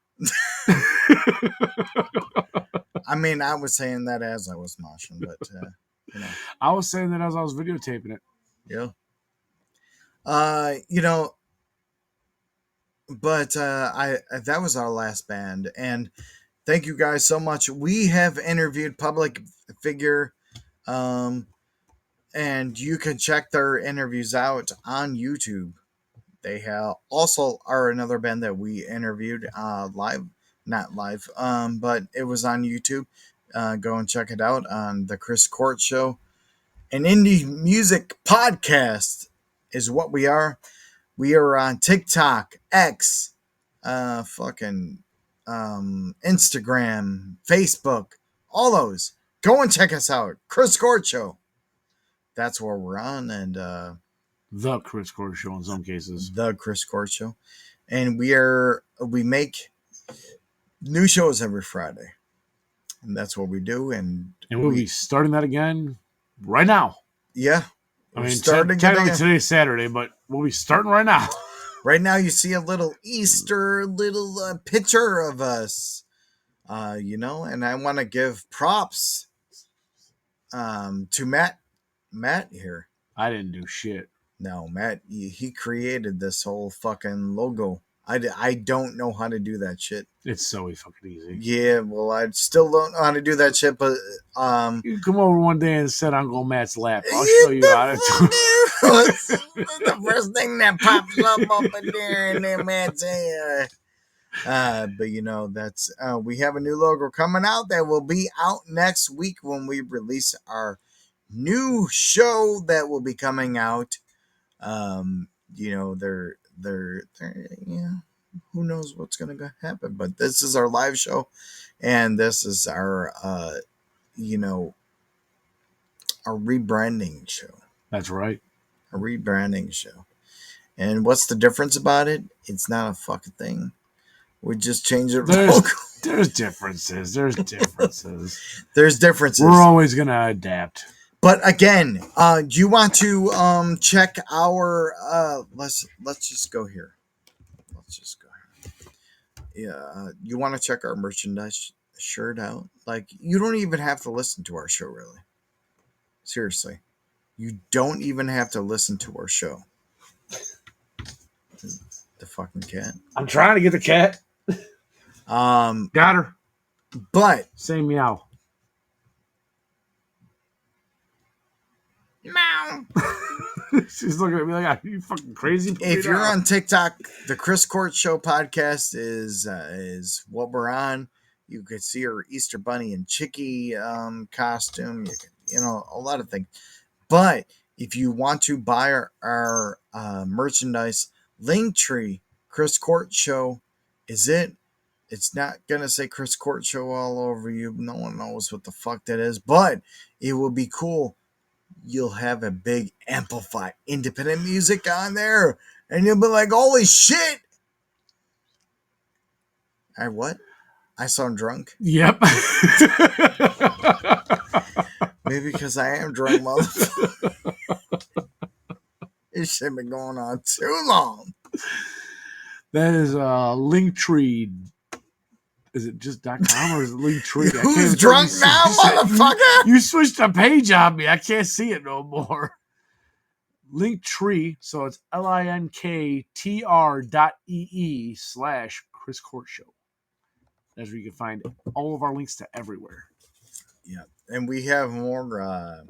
I mean, I was saying that as I was moshing, but, you know. I was saying that as I was videotaping it. Yeah. You know, but that was our last band, and thank you guys so much. We have interviewed Public Figure, and you can check their interviews out on YouTube. They have also are another band that we interviewed live, not live, but it was on YouTube. Go and check it out on the Chris Court Show. An indie music podcast is what we are. We are on TikTok, X, Instagram, Facebook, all those. Go and check us out. Chris Court Show. That's where we're on. And the Chris Court Show in some cases. The Chris Court Show. And we make new shows every Friday. And that's what we do. And we'll be starting that again right now. Yeah. I mean, technically today's Saturday, but we'll be starting right now. Right now, you see a little Easter picture of us, you know, and I want to give props to Matt. Matt here. I didn't do shit. No, Matt, he created this whole fucking logo. I don't know how to do that shit. It's so fucking easy. Yeah, well, I still don't know how to do that shit, but you come over one day and sit on Go Matt's lap. I'll show you how to do it. The first thing that pops up in there, and then Matt's but you know, that's we have a new logo coming out that will be out next week when we release our new show that will be coming out. You know, they're yeah, who knows what's gonna happen, but this is our live show, and this is our you know, our rebranding show. That's right. A rebranding show. And what's the difference about it? It's not a fucking thing. We just change it. There's differences. There's differences. There's differences. We're always gonna adapt. But again, do you want to check our let's just go here. Let's just go here. Yeah, you want to check our merchandise shirt out? Like, you don't even have to listen to our show, really. Seriously. You don't even have to listen to our show. The fucking cat. I'm trying to get the cat. Got her. But say meow. Meow. She's looking at me like, "Are you fucking crazy?" If you're on TikTok, the Chris Court Show podcast is what we're on. You could see her Easter Bunny and Chicky costume. You know, a lot of things. But if you want to buy our merchandise, Linktree, Chris Court Show is it. It's not going to say Chris Court Show all over you. No one knows what the fuck that is, but it will be cool. You'll have a big amplified independent music on there, and you'll be like, holy shit. What? I sound drunk? Yep. Maybe because I am drunk, motherfucker. This shit been going on too long. That is Linktree. Is it just .com or is it Linktree? Who's drunk now, motherfucker? You switched the page on me. I can't see it no more. Linktree. So it's linktr.ee/Chris Court Show. as where you can find all of our links to everywhere. Yeah, and we have more, a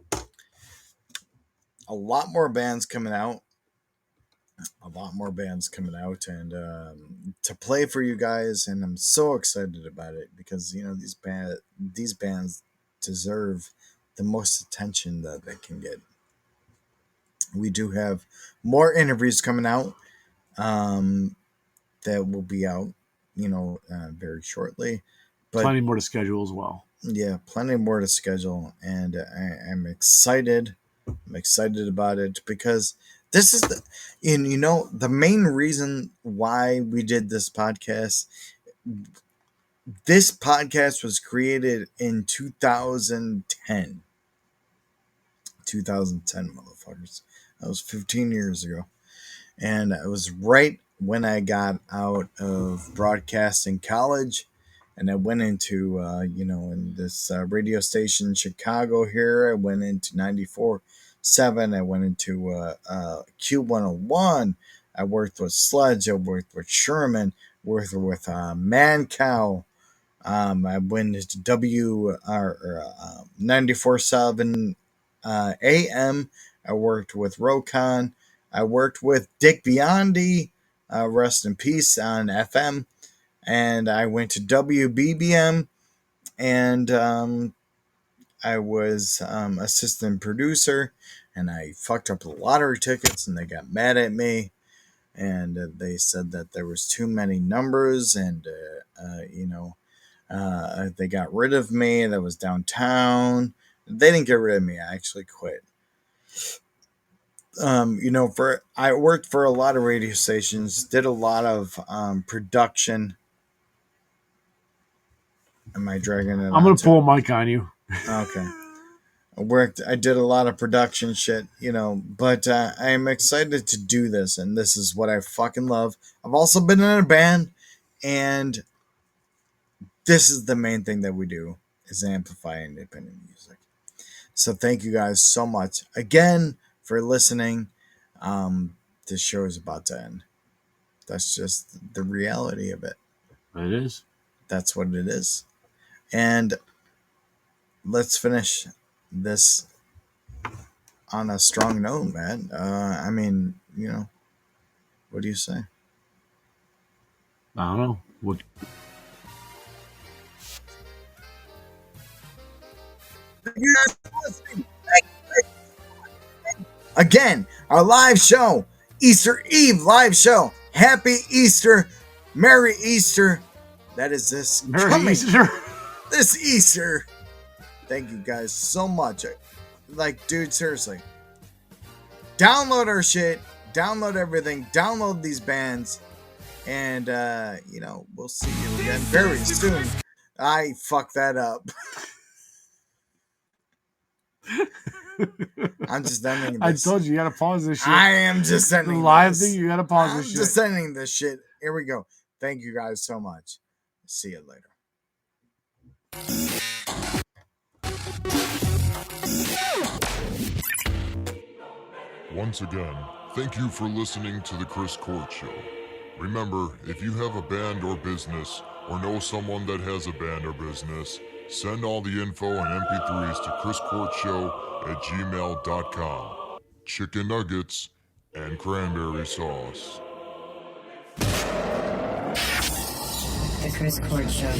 lot more bands coming out. And to play for you guys, and I'm so excited about it because these bands deserve the most attention that they can get. We do have more interviews coming out that will be out, very shortly. But plenty more to schedule as well. Yeah, plenty more to schedule, and I'm excited. I'm excited about it because this is the main reason why we did this podcast. This podcast was created in 2010. 2010, motherfuckers. That was 15 years ago. And it was right when I got out of broadcasting college. And I went into, in this radio station in Chicago here. I went into 94.7. I went into Q101. I worked with Sludge. I worked with Sherman. Worked with Mancow. I went into 94.7 AM. I worked with Rokon. I worked with Dick Biondi. Rest in peace on FM. And I went to WBBM, and I was assistant producer, and I fucked up the lottery tickets, and they got mad at me, and they said that there was too many numbers, and they got rid of me. That was downtown. They didn't get rid of me. I actually quit. I worked for a lot of radio stations, did a lot of production. Am I dragging it? I'm gonna pull a mic on you. Okay. I did a lot of production shit, but I am excited to do this, and this is what I fucking love. I've also been in a band, and this is the main thing that we do, is amplify independent music. So thank you guys so much again for listening. This show is about to end. That's just the reality of it. It is. That's what it is. And let's finish this on a strong note, man. What do you say? I don't know. What? Again, our live show, Easter Eve live show. Happy Easter. Merry Easter. That is this Merry Easter. This Easter. Thank you guys so much. Dude, seriously. Download our shit. Download everything. Download these bands. And, we'll see you again very soon. I fucked that up. I'm just ending this. I told you gotta pause this shit. I am just ending the live this. thing. You gotta pause this I'm shit. just ending this shit. Here we go. Thank you guys so much. See you later. Once again, thank you for listening to The Chris Court Show. Remember, if you have a band or business, or know someone that has a band or business, send all the info and MP3s to chriscourtshow@gmail.com. Chicken nuggets and cranberry sauce. The Chris Court Show.